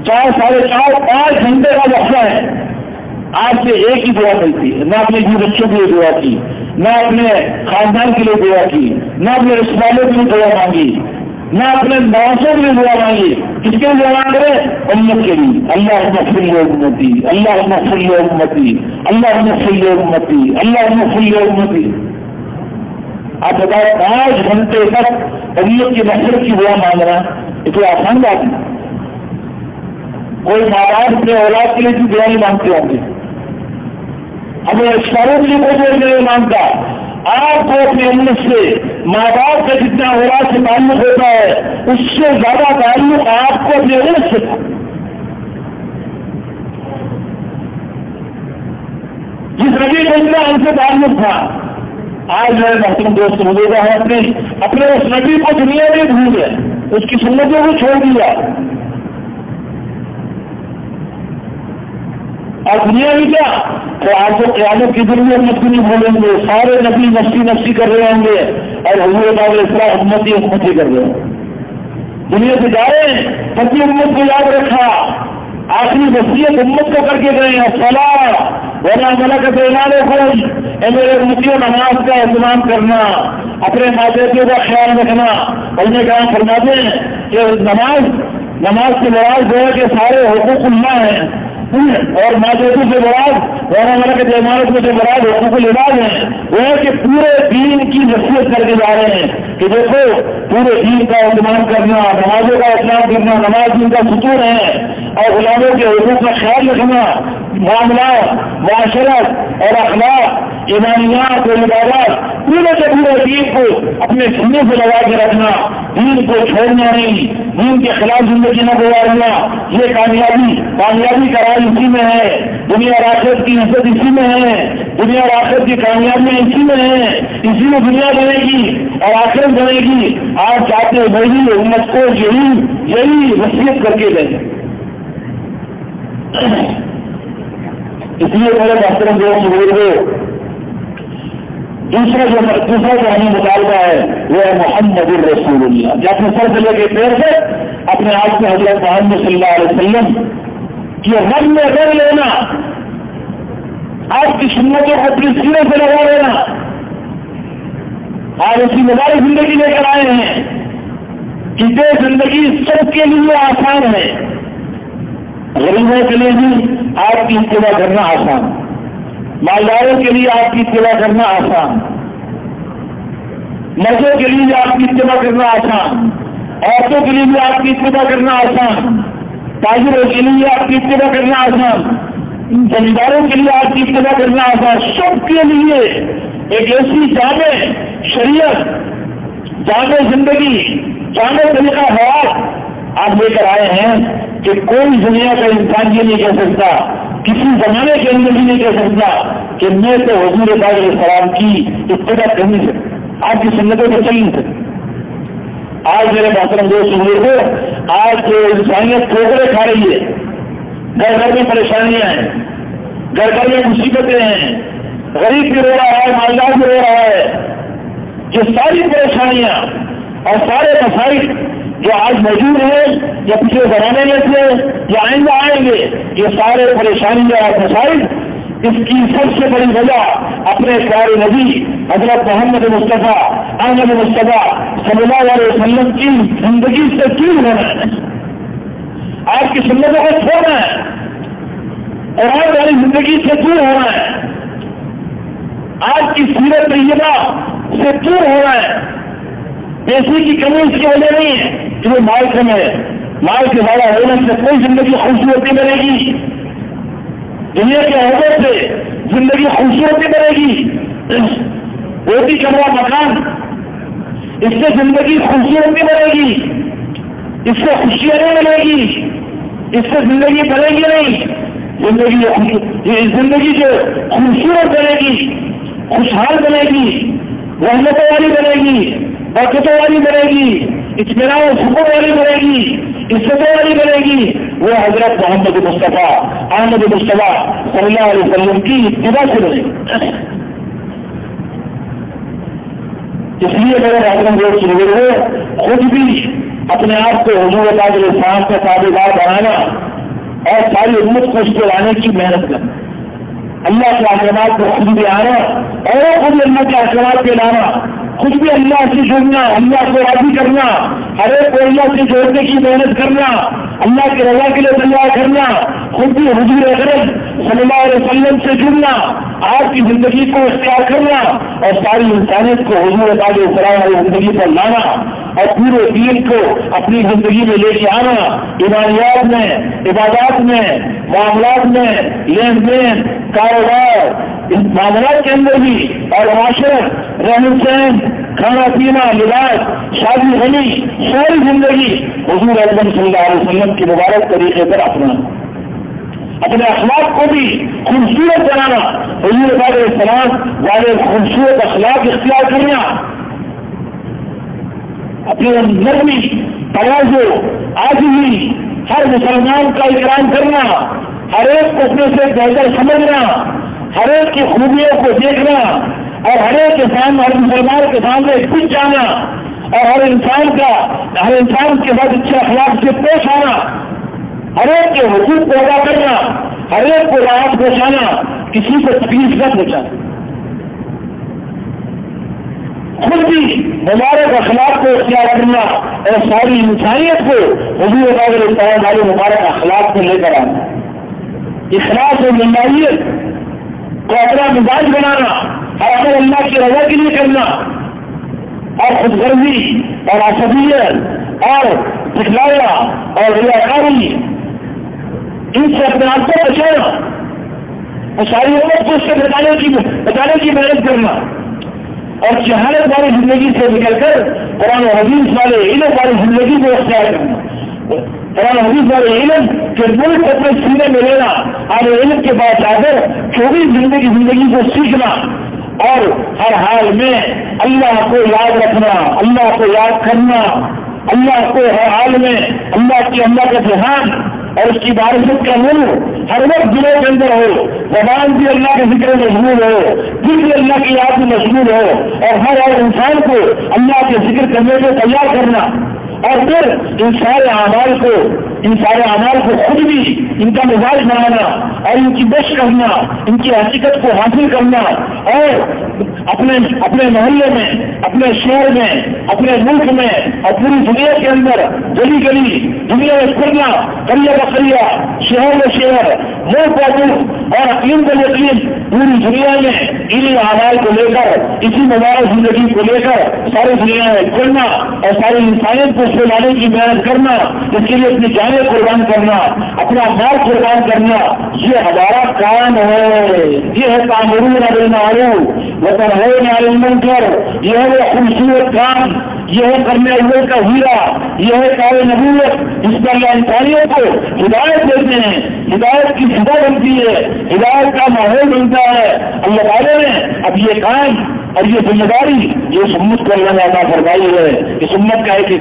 4 ساڑھے 4 5 گھنٹے کا وقفہ ہے۔ آپ سے ایک ہی دعا ملتی ہے، نہ اپنے بچوں کے لیے دعا کی، نہ اپنے خاندان کے لیے دعا کی، نہ اپنے رشتے داروں کے لیے دعا مانگی، نہ اپنے نوازوں کے لیے دعا مانگی۔ کس کے لیے دعا مانگ رہے؟ امت کے لیے۔ اللہم اغفر لامتی، اللہم اغفر لامتی، اللہم اغفر لامتی، اللہم اغفر لامتی۔ آپ بتاؤ 5 گھنٹے تک امت کی مغفرت کی دعا مانگنا یہ کوئی آسان بات ہے؟ کوئی ماں باپ اپنے اولاد کے لیے بھی دعا نہیں مانگتے ہوں گے، اپنے رشتہ داروں کے لیے کوئی دعا نہیں مانگتا۔ آپ کو اپنی امت سے، ماں باپ کا جتنا اولاد سے تعلق ہوتا ہے اس سے زیادہ تعلق آپ کو اپنے امت سے تھا۔ جس نبی کو اتنا ان سے تعلق تھا، آج میرے محترم دوست بزرگ ہے اپنے اس نبی کو دنیا میں بھول گئے، اس کی سنتوں کو چھوڑ دیا، اور دنیا بھی کیا تو آپ کو قیامت کی دن میں امت نہیں بولیں گے، سارے نبی نفسی نفسی کر رہے ہوں گے اور حضور پاک علیہ السلام امتی امتی کر رہے ہوں۔ دنیا سے جا رہے ہیں سبھی امت کو یاد رکھا، آخری وصیت امت کو کر کے گئے ہیں، فلاح ولا ملکت ایمانکم، اے میرے امتیوں نماز کا اہتمام کرنا، اپنے ماں باپ کا خیال رکھنا۔ اور نے کہا فرماتے ہیں کہ نماز سے مراد جو ہے کہ سارے حقوق اللہ ہیں، اور ماں باپ سے مراد ولا ملکت ایمانکم سے مراد حقوق العباد ہیں۔ وہ ہے کہ پورے دین کی وصیت کر کے جا رہے ہیں کہ دیکھو پورے دین کا اہتمام کرنا، نمازوں کا اہتمام کرنا، نماز دین کا ستون ہے، اور غلاموں کے حقوق کا خیال رکھنا، معاملات، معاشرت اور اخلاق، ایمانیات اور عبادات، پورے کے پورے دین کو اپنے سینے سے لگا کے رکھنا، دین کو چھوڑنا نہیں، دین کے خلاف زندگی نہ گزارنا۔ یہ کامیابی کا راز اسی میں ہے، دنیا اور آخرت کی عزت اسی میں ہے، دنیا اور آخرت کی کامیابیاں اسی میں ہیں، اسی میں دنیا بنے گی اور آخرت بنے گی۔ آپ چاہتے وہی امت کو یہی وصیت کر کے دیں۔ اس لیے میرے محترم دوست بزرگوں، دوسرا جو ہمیں مطالبہ ہے وہ ہے محمد الرسول اللہ، کہ اپنے سر سے لے کے پیر سے اپنے آپ کو حضرت محمد صلی اللہ علیہ وسلم کی رنگ میں رنگ لینا، آپ کی سنتوں کو اپنی سینے سے لگا لینا۔ آپ اسی مبارک زندگی لے کر آئے ہیں کہ یہ زندگی سب کے لیے آسان ہے، غریبوں کے لیے بھی آپ کی اتباع کرنا آسان، مالداروں کے لیے آپ کی اتباع کرنا آسان، مردوں کے لیے بھی آپ کی اتباع کرنا آسان، عورتوں کے لیے بھی آپ کی اتباع کرنا آسان، تاجروں کے لیے آپ کی اتباع کرنا آسان، زمینداروں کے لیے آپ کی اتباع کرنا آسان۔ سب کے لیے ایک ایسی جامع شریعت، جامع زندگی، جامع طریقہ حیات آپ لے کر آئے ہیں کہ کوئی دنیا کا انسان یہ نہیں کہہ سکتا، کسی زمانے کے اندر بھی نہیں کہہ سکتا کہ میں تو حضور پاک علیہ السلام کی اتباع کر نہیں سکتا، آپ کی سنتوں کو چل نہیں سکتا۔ آج میرے محترم دوست بزرگوں، آج جو انسانیت ٹھوکریں کھا رہی ہے، گھر گھر میں پریشانیاں ہیں، گھر گھر میں مصیبتیں ہیں، غریب بھی رو رہا ہے، مالدار بھی رو رہا ہے، یہ ساری پریشانیاں اور سارے مسائل جو آج موجود ہیں یا پچھلے زمانے میں تھے یا آئندہ آئیں گے، یہ سارے پریشانیاں اور مسائل، اس کی سب سے بڑی وجہ اپنے پیارے نبی حضرت محمد مصطفیٰ احمد مصطفیٰ صلی اللہ علیہ وسلم کی زندگی سے دور ہونا ہے، آپ کی سنتوں کو چھوڑنا ہے اور آج والی زندگی سے دور ہونا ہے، آج کی سیرت طیبہ سے دور ہونا ہے۔ پیسے کی کمی اس کی وجہ نہیں ہے کہ وہ مال کم ہے، مال کے زیادہ ہونے سے کوئی زندگی خوبصورتی بنے گی، دنیا کے عہدوں سے زندگی خوبصورتی بنے گی، روٹی کمرہ مکان، اس سے زندگی خوبصورتی بنے گی، اس سے خوشیاں نہیں ملے گی، اس سے زندگی بنے گی نہیں۔ زندگی جو خوبصورت بنے گی، خوشحال بنے گی، رحمتوں والی بنے گی، برکتوں والی بنے گی، اطمینان و سکون والی بنے گی، عزتوں والی بنے گی، وہ حضرت محمد مصطفیٰ احمد مصطفیٰ صلی اللہ علیہ وسلم کی اتباع سے بنے گی۔ اس لیے میرے محترم دوست بزرگوں، خود بھی اپنے آپ کو حضور پاک علیہ السلام کا تابعدار بنانا اور ساری امت کو اس کو لانے کی محنت کرنا، اللہ کے احکامات کو خود بھی آنا اور خود اللہ کے احکامات پہ لانا، خود بھی اللہ سے جڑنا، اللہ کو راضی کرنا، ہر ایک کو اللہ سے جوڑنے کی محنت کرنا، اللہ کے رضا کے لیے تیار کرنا، خود بھی حضور اکرم صلی اللہ علیہ وسلم سے جڑنا، آپ کی زندگی کو اختیار کرنا اور ساری انسانیت کو حضور پاک علیہ السلام والی زندگی پر لانا اور پورے دین کو اپنی زندگی میں لے کے آنا، ایمانیات میں، عبادات میں، معاملات میں، لین دین، کاروبار، معاملات کے اندر بھی اور معاشرت، رہن سہن، کھانا پینا، لباس، شادی غنی، ساری زندگی حضور اکرم صلی اللہ علیہ وسلم کے مبارک طریقے پر اپنانا، اپنے اخلاق کو بھی خوبصورت بنانا، حضور پاک علیہ السلام والے خوبصورت اخلاق اختیار کرنا، اپنے نرمی، توازو، عاجزی، ہر مسلمان کا اکرام کرنا، ہر ایک کو اپنے سے بہتر سمجھنا، ہر ایک کی خوبیوں کو دیکھنا، اور ہر ایک کے سامنے، ہر مسلمان کے سامنے کچھ جانا، اور ہر انسان کے ساتھ اچھے اخلاق سے پیش آنا، ہر ایک کے حقوق کو ادا کرنا، ہر ایک کو راحت پہنچانا، کسی کو تکلیف نہ پہنچانا، خود بھی مبارک اخلاق کو اختیار کرنا اور ساری انسانیت کو حضور والے مبارک اخلاق کو لے کر آنا، اخلاص اور للہیت کو اپنا مزاج بنانا، ہر عمل اللہ کی رضا کے لیے کرنا، اور خود غرضی اور عصبیت اور دکھلاوا اور ریاکاری ان سے اپنے آپ کو بچانا، اور ساری امت کو اس سے بچانے کی محنت کرنا، اور جہالت والی زندگی سے نکل کر قرآن و حدیث والے علم والی زندگی کو اختیار کرنا، قرآن و حدیث والے علم کے ملک اپنے سینے میں لینا، اور علم کے بعد جا کر 24 زندگی کو سیکھنا، اور ہر حال میں اللہ کو یاد رکھنا، اللہ کو یاد کرنا، اللہ کو ہر حال میں اللہ کا دھیان اور اس کی بارشت کا نور ہر وقت دلوں کے اندر ہو، زبان بھی اللہ کے ذکر میں مشغول ہو، دل بھی اللہ کی یاد میں مشغول ہو، اور ہر انسان کو اللہ کے ذکر کرنے کو تیار کرنا، اور پھر ان سارے اعمال کو خود بھی ان کا مزاج بنانا، اور ان کی بش کرنا، ان کی حقیقت کو حاصل کرنا، اور اپنے محلے میں، اپنے شہر میں، اپنے ملک میں اور پوری دنیا کے اندر گلی گلی دنیا میں پھرنا، قریہ بقریہ، شہر میں شہر، ملک و ملک اور اقلیم و یقین پوری دنیا میں انہیں اعمال کو لے کر، اسی مبارک زندگی کو لے کر ساری دنیا میں پھرنا، اور ساری انسانیت کو اس کو لانے کی محنت کرنا، اس کے لیے اپنی جانیں قربان کرنا، اپنا مال قربان کرنا، یہ ہمارا کام ہے، یہ ہے تأمرون بالمعروف وتنہون عن المنکر، یہ ہے وہ خوبصورت کام، یہ ہے کرنے والے کا ہیرا، یہ ہے کار نبوت جس پر اللہ انسانیت کو ہدایت دیتے ہیں، ہدایت کی فضا بنتی ہے، ہدایت کا ماحول بنتا ہے۔ اللہ تعالیٰ نے اب یہ کام اور یہ ذمہ داری یہ اس امت کو اللہ نے عطا فرمائی ہے، اس امت کا ایک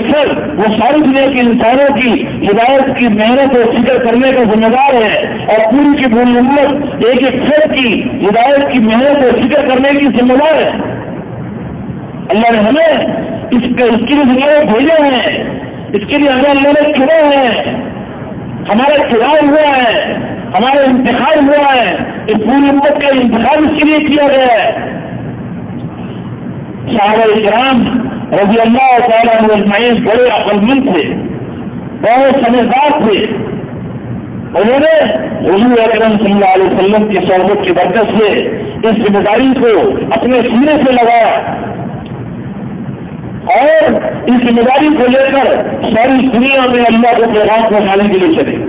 فرد وہ ساری دنیا کے انسانوں کی ہدایت کی محنت اور فکر کرنے کا ذمہ دار ہے، اور پوری کی پوری امت ایک فرد کی ہدایت کی محنت اور فکر کرنے کی ذمہ دار ہے۔ اللہ نے ہمیں اس کے لیے دنیا میں بھیجا ہے، اس کے لیے ہمیں اللہ نے چنا ہے، ہمارا چناؤ ہوا ہے، ہمارا انتخاب ہوا ہے، اس پوری امت کا انتخاب اس کے لیے کیا گیا ہے۔ صحابہ کرام رضی اللہ تعالیٰ عنہ اجمعین بڑے عقلمند تھے، بہت سمجھدار تھے، انہوں نے حضور اکرم صلی اللہ علیہ وسلم کی صحبت کی برکت سے اس ذمہ داری کو اپنے سینے سے لگایا، اور اس ذمہ داری کو لے کر ساری دنیا میں اللہ کو پیغام پہنچانے کے لیے چلے۔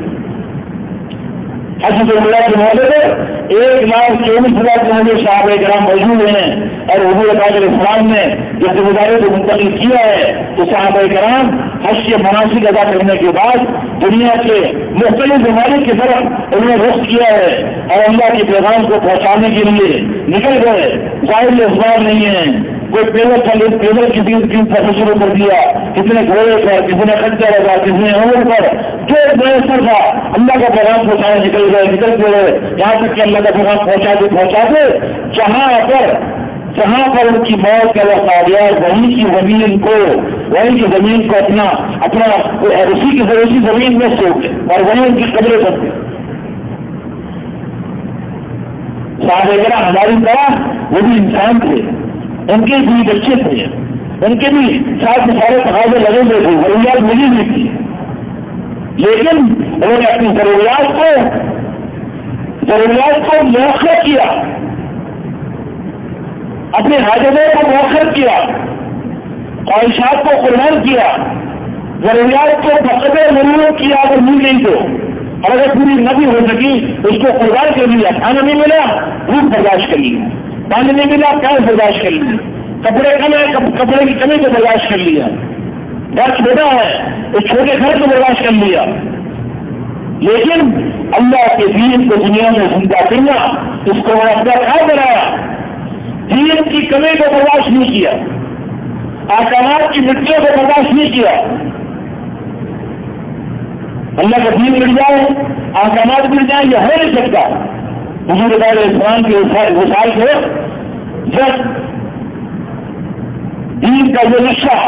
حضرت اللہ کے محلے میں 1,24,000 صحابہ کرام موجود ہیں، اور حضور پاک علیہ السلام نے جو ذمہ داری کو منتقل کیا ہے تو صحابہ کرام حج کے مناسک ادا کرنے کے بعد دنیا کے مختلف ممالک کی طرف انہوں نے رخ کیا ہے، اور اللہ کے پیغام کو پہنچانے کے لیے نکل گئے۔ ظاہری اسباب نہیں ہے، کوئی پیدل کسی سفر شروع کر دیا، کسی نے گھوڑے پر، کسی نے خچر لگا، کسی نے اونٹ پر، جو میسر تھا اللہ کا پیغام پہنچانے نکل گئے، یہاں تک کہ اللہ کا پیغام پہنچاتے جہاں پر ان کی موت کا وقت آ گیا، وہیں کی زمین کو اپنا اسی زمین میں سوکھتے اور وہیں ان کی قبریں کرتے۔ صحابہ کرام ہماری طرح وہ بھی انسان تھے، ان کے بھی بچے تھے، ان کے بھی ساتھ سارے تقاضے لگے ہوئے تھے، ضروریات ملی ہوئی تھی، لیکن انہوں نے اپنی ضروریات کو مؤخر کیا، اپنے حاجتوں کو مؤخر کیا، خواہشات کو قربان کیا، ضروریات کو فقط ضرورت کیا اگر مل گئی تو، اور اگر پوری نہ بھی ہو سکی اس کو قربان کر لیا۔ کھانا نہیں ملا بھوک برداشت کر لی، پانی نہیں ملا پیاس برداشت کر لی، کپڑے کم ہے کپڑے کی کمی کو برداشت کر لیا، گھر چھوٹا ہے اس چھوٹے گھر کو برداشت کر لیا، لیکن اللہ کے دین کو دنیا میں زندہ کرنا اس کو وہ اپنا کام بنایا، دین کی کمی کو برداشت نہیں کیا، احکامات کی مٹیوں کو برداشت نہیں کیا۔ اللہ کا دین مل جائے، احکامات مل جائیں، یہ ہو نہیں سکتا۔ حضور علیہ السلام کے وصال سے جب دین کا یہ نقشہ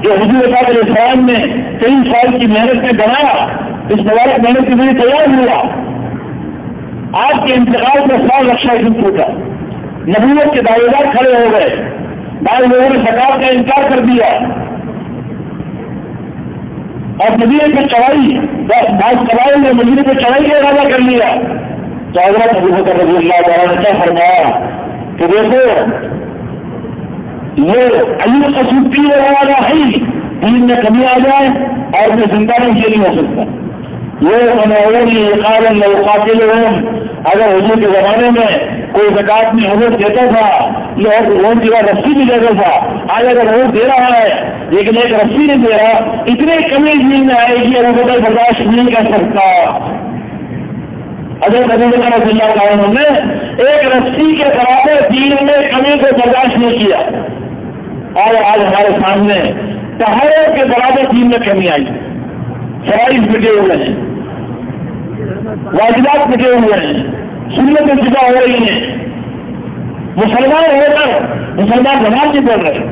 جو حضور علیہ السلام نے 23 سال کی محنت میں بنایا، اس مبارک محنت کے لیے تیار ہوا، آپ کے انتقال میں سال نقشہ ٹوٹا، نبوت کے دعوے دار کھڑے ہو گئے، بعض لوگوں نے زکات کا انکار کر دیا اور مدینے پہ چڑھائی، بعض قبائل نے مدینے پہ چڑھائی کا ارادہ کر لیا۔ تو حضرت ابو بکر رضی اللہ تعالیٰ نے کیا فرمایا کہ دیکھو یہ ایوب قصوبی والا ہے، دین میں کمی آ جائے اور میں زندہ نہیں، یہ نہیں ہو سکتا۔ یہ انہوں نے اگر حضور کے زمانے میں کوئی زکات میں حضرت دیتا تھا، یہ ووٹ کی رسی بھی دیتا تھا، آج اگر ووٹ دے رہا ہے لیکن ایک رسی نہیں دے رہا، اتنے کمی دین میں آئے گی ابو بکر برداشت نہیں کر سکتا۔ حضرت ابو بکر رضی اللہ عنہ نے ایک رسی کے برابر دین میں کمی کو برداشت نہیں کیا، اور آج ہمارے سامنے طہارت کے برابر دین میں کمی آئی، فرائض مٹے ہوئے ہیں، واجبات مٹے ہوئے ہیں، سنتیں جدا ہو رہی ہیں، مسلمان ہو کر مسلمان نماز نہیں پڑھ رہے،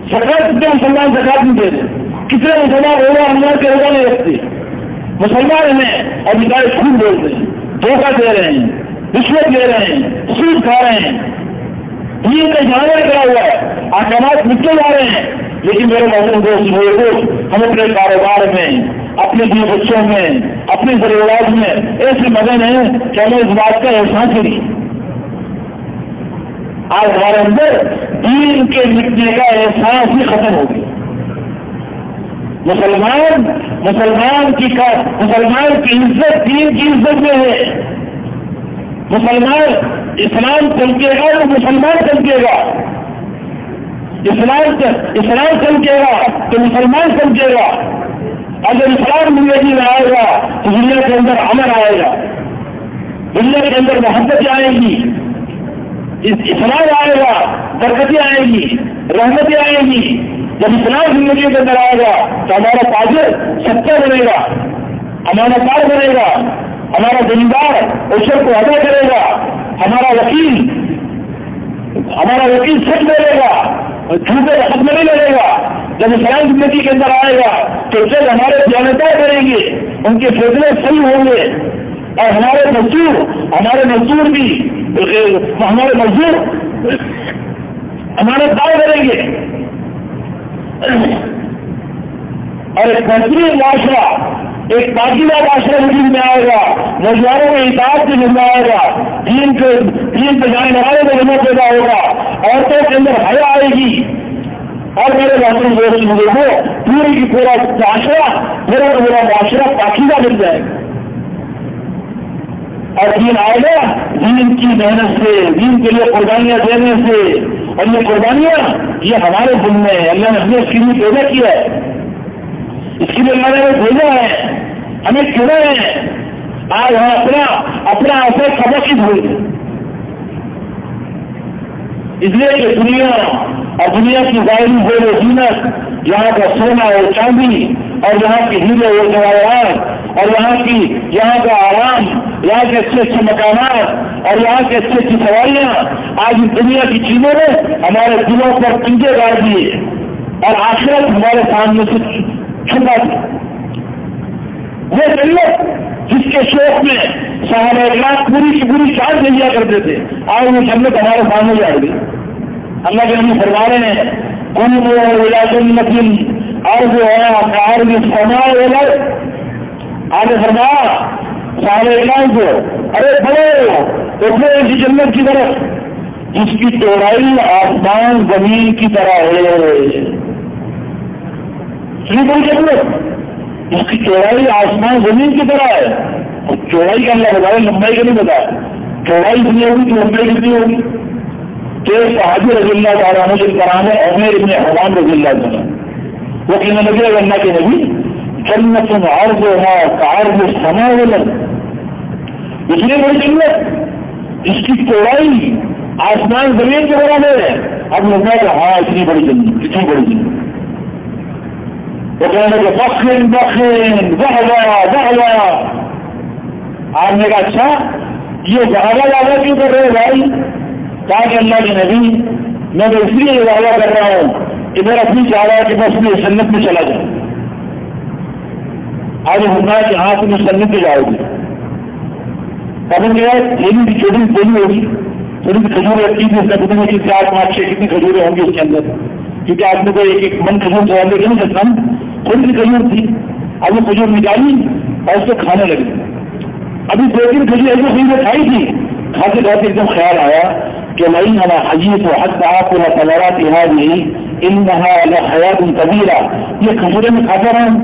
کتنے مسلمان زکات نہیں دے رہے، کتنے مسلمان روزہ اللہ کے روزہ نہیں رکھتے، مسلمان ہیں اور بچارے جھوٹ بولتے ہیں، دھوکہ دے رہے ہیں، رشوت دے رہے ہیں، سود کھا رہے ہیں، دین کا جانور کرا ہوا ہے، احکامات مٹتے جا رہے ہیں۔ لیکن میرے محترم دوست بزرگوں، ہم اپنے کاروبار میں، اپنے بیوی بچوں میں، اپنی ضروریات میں ایسے مگن ہیں کہ ہمیں اس بات کا احساس ہی نہیں۔ آج ہمارے اندر دین کے مٹنے کا احساس ہی ختم ہو گیا۔ مسلمان کی عزت دین کی عزت میں ہے۔ مسلمان اسلام چمکے گا تو مسلمان چمکے گا، اسلام چمکے گا تو مسلمان چمکے گا۔ اگر اسلام زندگی میں آئے گا تو دنیا کے اندر امن آئے گا، دنیا کے اندر محبت آئے گی، اسلام آئے گا، برکتیں آئیں گی، رحمتیں آئیں گی۔ جب اسلام زندگی کے اندر آئے گا تو ہمارا تاجر سچا بنے گا، امانت دار بنے گا، ہمارا دیندار اجر کو ادا کرے گا، ہمارا وکیل سچ بولے گا، جھوٹے حق میں نہیں لڑے گا۔ جب اسلام زندگی کے اندر آئے گا تو جب ہمارے دیانتدار کریں گے، ان کے فیصلے صحیح ہوں گے، اور ہمارے مزدور بھی ہمارے مزدور امانت دار کریں گے، اور ایک بہترین معاشرہ، ایک پاکیزہ معاشرہ وجود میں آئے گا، نوجوانوں میں اطاعت سے زندہ آئے گا، دین پہ جانے والے میں جمع پیدا ہوگا، عورتوں کے اندر حیا آئے گی، اور میرے محترم بزرگوں پوری کی پورا معاشرہ، میرا معاشرہ پاکیزہ بن جائے گا۔ اور دین آئے گا دین کی محنت سے، دین کے لیے قربانیاں دینے سے، اور یہ قربانیاں یہ ہمارے دل میں ہے، اللہ نے ہمیں اس کے لیے پیدا کیا ہے، اس کے لیے اللہ نے بھیجا ہے، ہمیں چنا ہے۔ آج ہم اپنا اثر سبق ہی بھول گئے، اس لیے کہ دنیا اور دنیا کی ظاہری زیر و زینت، یہاں کا سونا اور چاندی، اور یہاں کی ہیرے اور جواہرات، اور یہاں کا آرام، یہاں کے اچھے اچھے مکانات، اور یہاں کے اچھی اچھی سواریاں، آج اس دنیا کی چیزوں نے ہمارے دلوں پر پنجے گاڑ دیے، اور آخرت ہمارے سامنے سے چھپا دی۔ وہ ملت جس کے شوق میں صحابہ اکرام پوری کی پوری چار دیا کرتے تھے، آج وہ جنت ہمارے سامنے جاڑ گئی۔ اللہ کے نبی فرما رہے ہیں کن اور جو ہے کار میں سما ہوگا، آگے فرمایا صحابہ اکرام کو، ارے بڑے اٹھو اسی جنت کی طرف جس کی چوڑائی آسمان زمین کی طرح ہے۔ جنت اس کی چوڑائی آسمان زمین کی طرح ہے، اور چوڑائی کا اللہ بتایا، لمبائی کا نہیں بتایا، چوڑائی اتنی ہوگی تو لمبائی کتنی ہوگی۔ تو صحابی رضی اللہ تعالیٰ عنہ جن کا نام ہے عمیر ابن حرام رضی اللہ تعالیٰ، وہ کہنے لگے اللہ کے نبی جنت عرضها كعرض السماء والارض، اتنی بڑی جنت جس کی چوڑائی آسمان زمین کے برابر ہے۔ اب لگا کہ ہاں اتنی بڑی جنت، اتنی بڑی جنت، وہ کہنے لگے بخن بخن وہوا وہوا، آپ نے کہا اچھا یہ وعدہ کیوں کر رہے بھائی؟ کہا کہ اللہ کے نبی میں تو اس لیے یہ وعدہ کر رہا ہوں کہ میرا اپنی چاہ رہا ہے کہ میں اپنی جنت میں چلا جاؤں. آج ہونا ہے کہ ہاں تم جنت میں جاؤ گی. کبھی کیا تھیلی کی چھوٹی تھیلی ہوگی, تھوڑی سی کھجور رکھی تھی, اس کا کتنے کی 4 5 6 کتنی کھجوریں ہوں گی اس کے اندر, کیونکہ آدمی کو ایک ایک من کھجور چلا لے کے نہیں سکتا. تھوڑی سی کھجور تھی, اب وہ کھجور نکالی اور اس کو کھانے لگی. ابھی 2-3 کھجور ایسے کھجوریں کھائی تھی, کھاتے کھاتے ایک دم خیال آیا کہ نہیں ہمارا حجیب و حد آپ کو تلارات نہیں انها حیات طویلہ, یہ کھجوریں میں کھاتا رہا ہوں,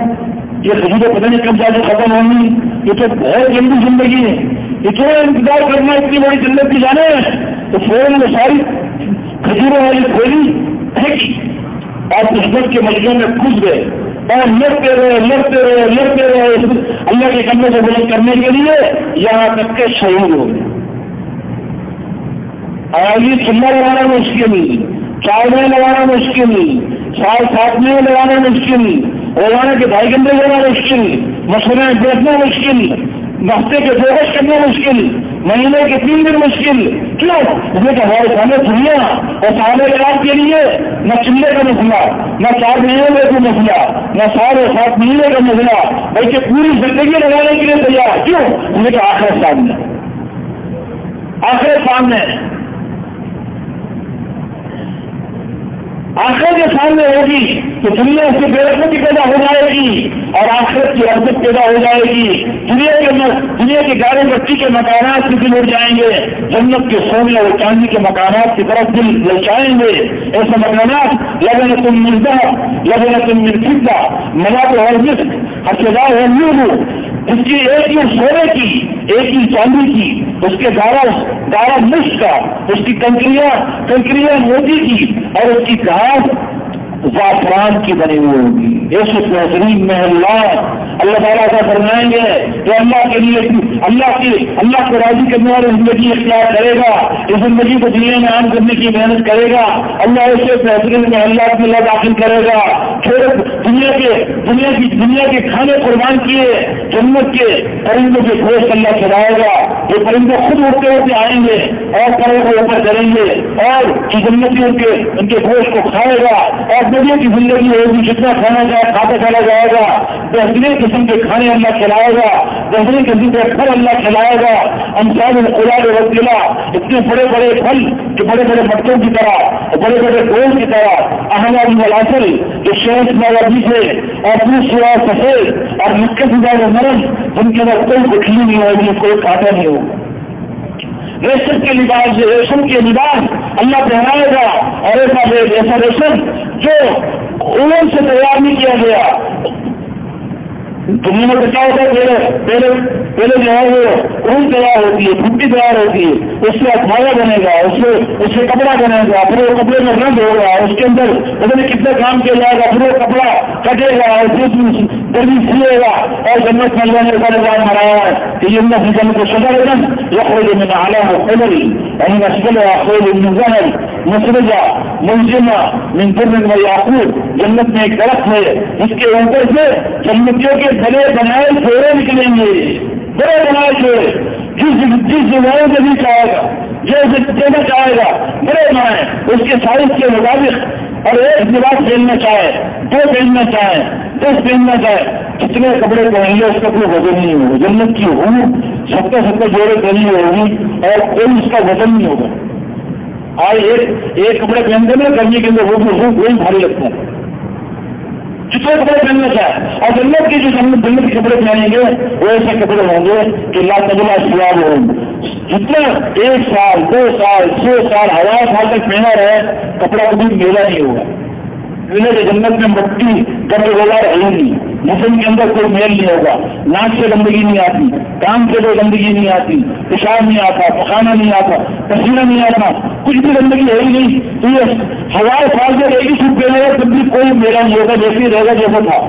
یہ کھجوریں پتہ نہیں کب جا کے ختم ہوں گی, یہ تو بہت لمبی زندگی ہے, اتنا انتظار کرنا اتنی بڑی جنت کی جانے ہے. تو فوراً میں ساری کھجوروں والی تھیلی پھینکی اور قسمت کے مجموعے میں گھس گئے اور لڑتے رہے اللہ کے کندھے سے بلند کرنے کے لیے, یہاں تک کہ شہید ہو گئے. آگے چلا لگانا مشکل, چائے لگانا مشکل, 7 میں لگانا مشکل, روزانہ کے 2.5 گھنٹے لگانا مشکل, مشورے بیٹھنا مشکل, ہفتے کے 2 گز کرنا مشکل, مہینے کے 3 دن مشکل. کیوں؟ اس نے کہا ہمارے سامنے دنیا اور سامنے علاج کے لیے نہ چلے کا مسئلہ, نہ 4 مہینے کا مسئلہ, نہ 7 مہینے کا مسئلہ, بلکہ پوری زندگی لگانے کے لیے تیار. کیوں؟ اس نے کہا آخرت سامنے, آخرت سامنے, آخرت کے سامنے ہوگی تو دنیا سے بے رحمتی پیدا ہو جائے گی اور آخرت کی رحمت پیدا ہو جائے گی. دنیا کے گاڑی بچی کے مکانات سے دل اڑ جائیں گے, جنت کے سونے اور چاندی کے مکانات کی طرف دل للچائیں گے. ایسے مکانات لگن تم من ذهب لگن تم من فضہ ملاک اور مسک حسدا اور نور, اس کی ایک ہی سونے کی ایک ہی چاندی کی, اس کے دارا مشک کا, اس کی کنکریاں موتی کی اور اس کی گھاس زعفران کی بنی ہوئی ہوگی. ایسے بہترین محلات اللہ تعالیٰ کا فرمائیں گے کہ اللہ کے لیے اللہ کو راضی کرنے والی زندگی اختیار کرے گا, اس زندگی کو دنیا میں عام کرنے کی محنت کرے گا. اللہ ایسے بہترین محلات میں اللہ داخل کرے گا. پھر دنیا کے کھانے قربان کیے جنت کے پرندوں کے گوشت اللہ چلائے گا. یہ پرندے خود اڑتے ہوتے آئیں گے اور پروں کو اوپر کریں گے اور جنتی ان کے گوشت کو کھائے گا اور دنیا کی زندگی ہوگی, جتنا کھانا چاہے کھاتا چلا جائے گا. بہترین قسم کے کھانے اللہ کھلائے گا, بہترین قسم کے پھل اللہ کھلائے گا. امثال القلال والقلع, اتنے بڑے بڑے پھل جو بڑے بڑے مٹکوں کی طرح, بڑے بڑے ڈول کی طرح, احمد والعسل جو شہد موادی تھے اور دوسرا سفید اور مکہ سے نرم, جن کے اندر کوئی گٹھلی نہیں ہوگی, کوئی کانٹا نہیں ہوگا. ریشم کے لباس اللہ پہنائے گا اور ایسا ریشم جو اون سے تیار نہیں کیا گیا. دنیا میں کیا ہوتا ہے, پہلے جو ہے وہ اون تیار ہوتی ہے, پھٹی تیار ہوتی ہے, اس سے اٹھایا بنے گا, اس سے کپڑا بنے گا, پھر وہ کپڑے میں رنگ ہوگا, اس کے اندر پتہ نہیں کتنا کام کیا جائے گا, پھر وہ کپڑا کٹے گا اور پھر گرمی سلے گا. اور جنت میں اللہ نے ایسا نظام بنایا ہے کہ یہ جنت کو سجا رہے يخرج من اعلاه القمر ومن اسفلها خيل من ذهب مسرجا منجمہ من در وياقوت. جنت میں ایک درخت ہے جس کے اوپر سے جنتیوں کے بڑے بنائے چھوڑے نکلیں گے, بڑے بنائے چھوڑے, جس زمانے سے بھی چاہے گا, جو دینا چاہے گا بڑے بنائے اس کے سائز کے مطابق, اور ایک لباس پہننا چاہے, 2 پہننا چاہے, 10 پہننا چاہے, جتنے کپڑے پہن لے اس کا کوئی وزن نہیں ہوگا. جنت کی ہوں 70 جوڑے پہنی ہوگی اور کوئی اس کا وزن نہیں ہوگا. آج ایک کپڑے پہنتے نا گرمی کے اندر وہ کوئی بھاری لگتا ہے, جتنے کپڑے پہننا چاہے. اور جنت کے جو جنت کے کپڑے پہنیں گے وہ ایسے کپڑے ہوں گے کہ لا تبلا سواب ہوں گے. جتنا 1 سال 2 سال 100 سال 1000 سال تک پہنا رہے کپڑا کبھی میلا نہیں ہوگا. جنت میں مٹی گرد وغیرہ ہے نہیں, جسم کے اندر کوئی میل نہیں ہوگا, ناک سے گندگی نہیں آتی, کام سے کوئی گندگی نہیں آتی, پیشاب نہیں آتا, پخانا نہیں آتا, پسینہ نہیں آتا, کچھ بھی گندگی ہے ہی نہیں. تو یہ 1000 سال سے ایک ہی سوٹ پہنے گا تب بھی کوئی میرا نہیں ہوگا, جیسے ہی رہے گا جیسا تھا.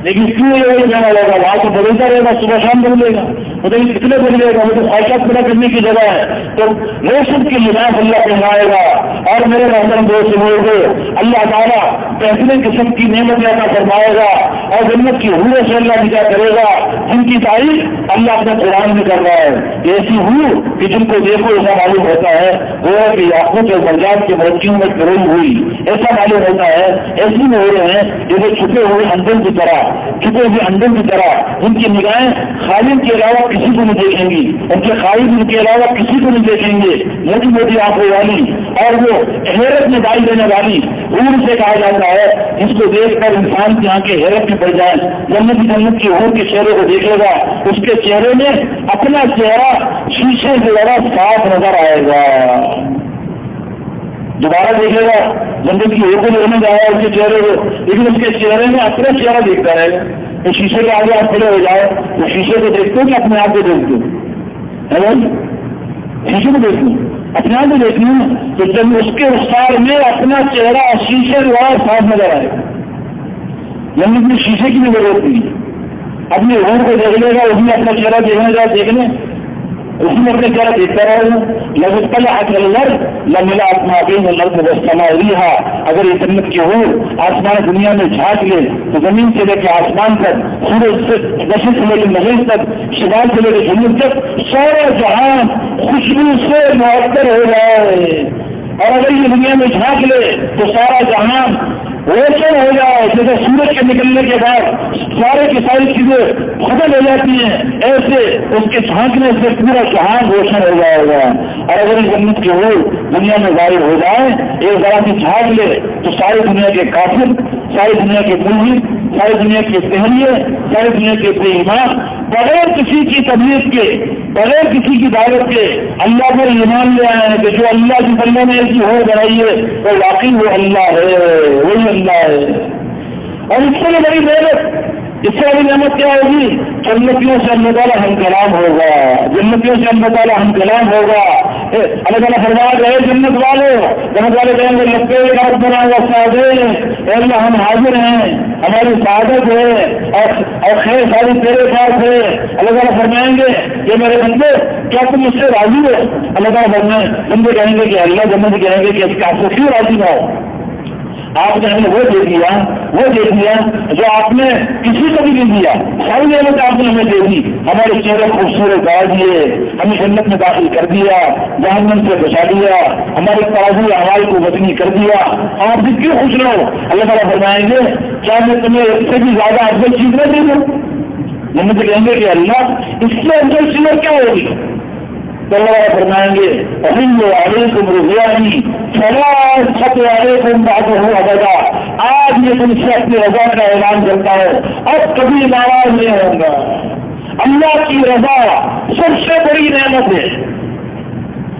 لیکن کیوں یہ جانا ہوگا, وہاں تو بدلتا رہے گا, صبح شام بدلے گا, بتائیے کتنے بدلے گا, وہ تو خواہشات پورا کرنے کی جگہ ہے. تو ریشم کے لباس اللہ پہنائے گا اور میرے محترم دوست لوگوں، اللہ تعالیٰ بہترین قسم کی نعمت عطا فرمائے گا اور جنت کی حوروں سے اللہ نکاح کرے گا جن کی تعریف اللہ اپنے قرآن میں کر رہا ہے۔ ایسی حور کہ جن کو دیکھو ایسا معلوم ہوتا ہے وہ کہ یاقوت اور مرجان کے موتیوں میں پروئی ہوئی، ایسا معلوم ہوتا ہے۔ ایسی میں ہو رہے ہیں جیسے چھپے ہوئے انڈوں کی طرح، چھپے ہوئے انڈوں کی طرح ان کی نگاہیں خالد کے علاوہ کسی کو نہیں دیکھیں گی، ان کے خالد ان کے علاوہ کسی کو نہیں دیکھیں گے، موٹی موٹی آنکھوں والی اور وہ حیرت میں ڈال دینے والی حور سے کہا جاتا ہے جس کو دیکھ کر انسان کی آنکھیں حیرت میں پڑ جائیں۔ جنت کی حور کے چہرے کو دیکھے گا، اس کے چہرے میں اپنا چہرہ شیشے سے ذرا صاف نظر آئے گا، دوبارہ دیکھے گا جنت کی حور کو لینے جا رہا ہے اس کے چہرے کو، لیکن اس کے چہرے میں اپنا چہرہ دیکھتا رہے گا۔ تو شیشے کے آگے آپ کھڑے ہو جائے تو شیشے کو دیکھتے ہو کہ اپنے آپ کو دیکھتے ہو؟ شیشے کو دیکھتے ہو، اپنے آپ کو دیکھتی ہوں تو جب اس کے رخسار میں اپنا چہرہ شیشے دوارا صاف نظر آئے گا۔ جنت میں شیشے کی بھی ضرورت نہیں، اپنے حور کو دیکھ لے گا، اس میں اپنا چہرہ دیکھنے جائے دیکھنے، اس میں اپنے چہرہ دیکھتا رہے گا۔ لملا آسما ریحا، اگر یہ جنت کی حور آسمان دنیا میں جھانک لے تو زمین سے لے کے آسمان تک، سورج سے مشرق سے لے کے مغرب تک، شمال سے لے کے جنوب تک سارا جہان خوشبو سے معطر ہو جائے، اور اگر یہ دنیا میں جھانک لے تو سارا جہان روشن ہو جائے، جیسے سورج کے نکلنے کے بعد سارے کی ساری چیزیں ختم ہو جاتی ہیں، ایسے اس کے جھانکنے سے پورا جہان روشن ہو جائے گا۔ اور اگر یہ جنت کی حور دنیا میں ظاہر ہو جائے، ایک ذرا سی جھانک لے تو ساری دنیا کے کافر، ساری دنیا کے ملحد، ساری دنیا کے سہریے، ساری دنیا کے بے ایمان بغیر کسی کی تبلیغ کے، بغیر کسی کی دعوت کے اللہ پر ایمان لے آئے ہیں کہ جو اللہ جس اللہ نے ایسی حور بنائی ہے وہ واقعی وہ اللہ ہے، وہی اللہ ہے۔ اور اس سے بڑی نعمت، اس سے بڑی نعمت کیا ہوگی؟ جنتیوں سے اللہ تعالیٰ ہم کلام ہوگا، جنتیوں سے اللہ تعالیٰ ہم کلام ہوگا۔ اللہ تعالیٰ فرما رہے جنت والے کہیں گے لگتے اللہ ہم حاضر ہیں، ہماری سعادت ہے اور خیر ساری تیرے پاس ہے۔ اللہ تعالیٰ فرمائیں گے کہ میرے بندے کیا تم اس سے راضی ہو؟ اللہ تعالیٰ فرمائیں، بندے کہیں گے کہ اللہ، جنت کہیں گے کہ اس کا سے کیوں راضی نہ ہو؟ آپ نے ہمیں وہ دے دیا جو آپ نے کسی کو بھی نہیں دیا، ساری نعمت آپ نے ہمیں دے دی، ہمارے چہرے خوبصورت بنا دیے، ہمیں جنت میں داخل کر دیا، جہنم سے بچا دیا، ہمارے تازی اعمال کو وزنی کر دیا، آپ بھی کیوں خوش رہو؟ اللہ تعالیٰ فرمائیں گے کیا میں تمہیں اس سے بھی زیادہ افضل چیز نہ دے دوں؟ جنت کہیں گے کہ اللہ اس سے افضل چیز کیا ہوگی؟ تو اللہ فرمائیں گے علیکم رضوانی فلا اسخط علیکم بعده ابدا، آج یہ تم سے اپنی رضا کا اعلان کرتا ہے، اب کبھی ناراض نہیں ہوں گا۔ اللہ کی رضا سب سے بڑی نعمت ہے،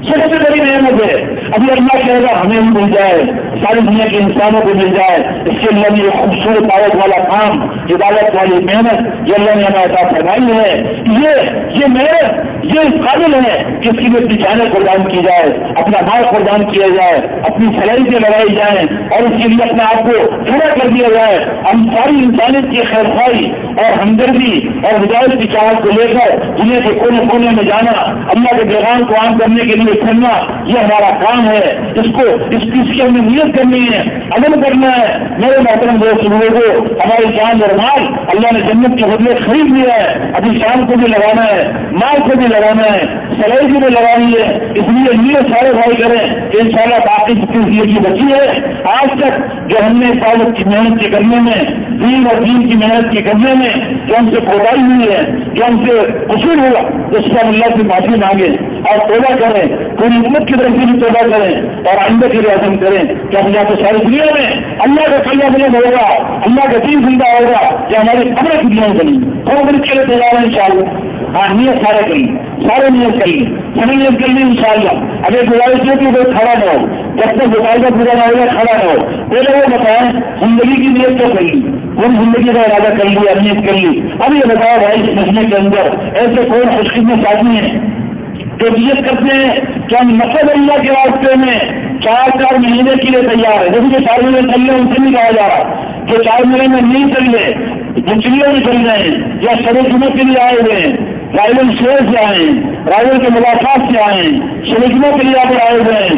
سب سے بڑی نعمت ہے۔ ابھی اللہ کی رضا ہمیں بھی مل جائے، ساری دنیا کے انسانوں کو مل جائے، اس کے اللہ نے یہ خوبصورت دعوت والا کام، عبادت والی محنت جو اللہ نے ہمیں عطا فرمائی ہے، یہ محنت یہ قابل ہے کہ اس کی اپنی جانیں قربان کی جائے، اپنا مال قربان کیا جائے، اپنی صلاحیتیں لگائی جائیں اور اس کے لیے اپنے آپ کو کھڑا کر دیا جائے۔ ہم ساری انسانیت کی خیر خواہی اور ہمدردی اور ہدایت کی چاہت کو لے کر دنیا کے کونے کونے میں جانا، اللہ کے پیغام کو عام کرنے کے لیے چلنا، یہ ہمارا کام ہے۔ اس کی ہمیں نیت کرنی ہے، عمل کرنا ہے۔ میرے محترم دوست لوگوں، ہماری جان اور مال اللہ نے جنت کے بدلے خرید لیا ہے، ابھی شام کو بھی لگانا ہے، مال کو بھی لگانا ہے، صلاحیت بھی لگانی ہے۔ اس لیے نیت سارے بھائی کریں کہ انشاءاللہ باقی جتنی زندگی بچی ہے، آج تک جو ہم نے طالب کی محنت کے کرنے میں، دین اور دین کی محنت کے کرنے میں جو ہم سے کوتاہی ہوئی ہے، جو ہم سے قصور ہوا، اس کا اللہ سے معافی مانگیں اور توبہ کریں، پوری امت کی طرف سے بھی توبہ کریں اور آئندہ کے لیے عزم کریں کہ ہم یا تو ساری دنیا میں اللہ کا کلمہ بلند ہوگا، اللہ کا دین زندہ ہوگا، یا ہماری قبر کی دنیا بنی قبر کے لیے تیار ہے انشاءاللہ۔ ہاں نیت سارے کریں، سارے نیت کریے، سبھی نیت کریے انشاءاللہ۔ اگر گزارش ہے کہ کوئی کھڑا نہ ہو، جب تک مطالبہ پورا نہ ہوگا کھڑا نہ ہو۔ پہلے وہ بتائیں زندگی کی نیت تو کر لی، پوری زندگی کا ارادہ کر لیا، نیت کر لی، اب یہ بتاؤ بھائی اس مہینے کے اندر ایسے کون خوش قسمت آدمی ہیں جو نیت کرتے ہیں کہ ہم مقصد اللہ کے واسطے میں 4 مہینے کے لیے تیار ہے، جیسے جو 4 مہینے چل رہے ہیں ان سے نہیں کہا جا رہا کہ 4 مہینے میں نہیں چل رہے، جنچلیوں میں چل رہے ہیں یا شب جمعہ کے لیے آئے ہوئے ہیں، رائل شیر سے آئے ہیں، رائل کے ملاقات سے آئے ہیں، شب جمعہ کے لیے آپ آئے ہوئے ہیں،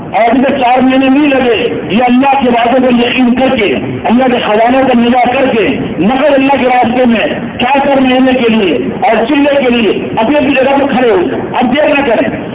اور ابھی تک 4 مہینے نہیں لگے، یہ اللہ کے وعدوں پر یقین کر کے، اللہ کے خزانوں پر نگاہ کر کے، نقل اللہ کے راستے میں 4 مہینے کے لیے اور چلے کے لیے اپنی اپنی جگہ پر کھڑے ہو، اب دیر نہ کریں۔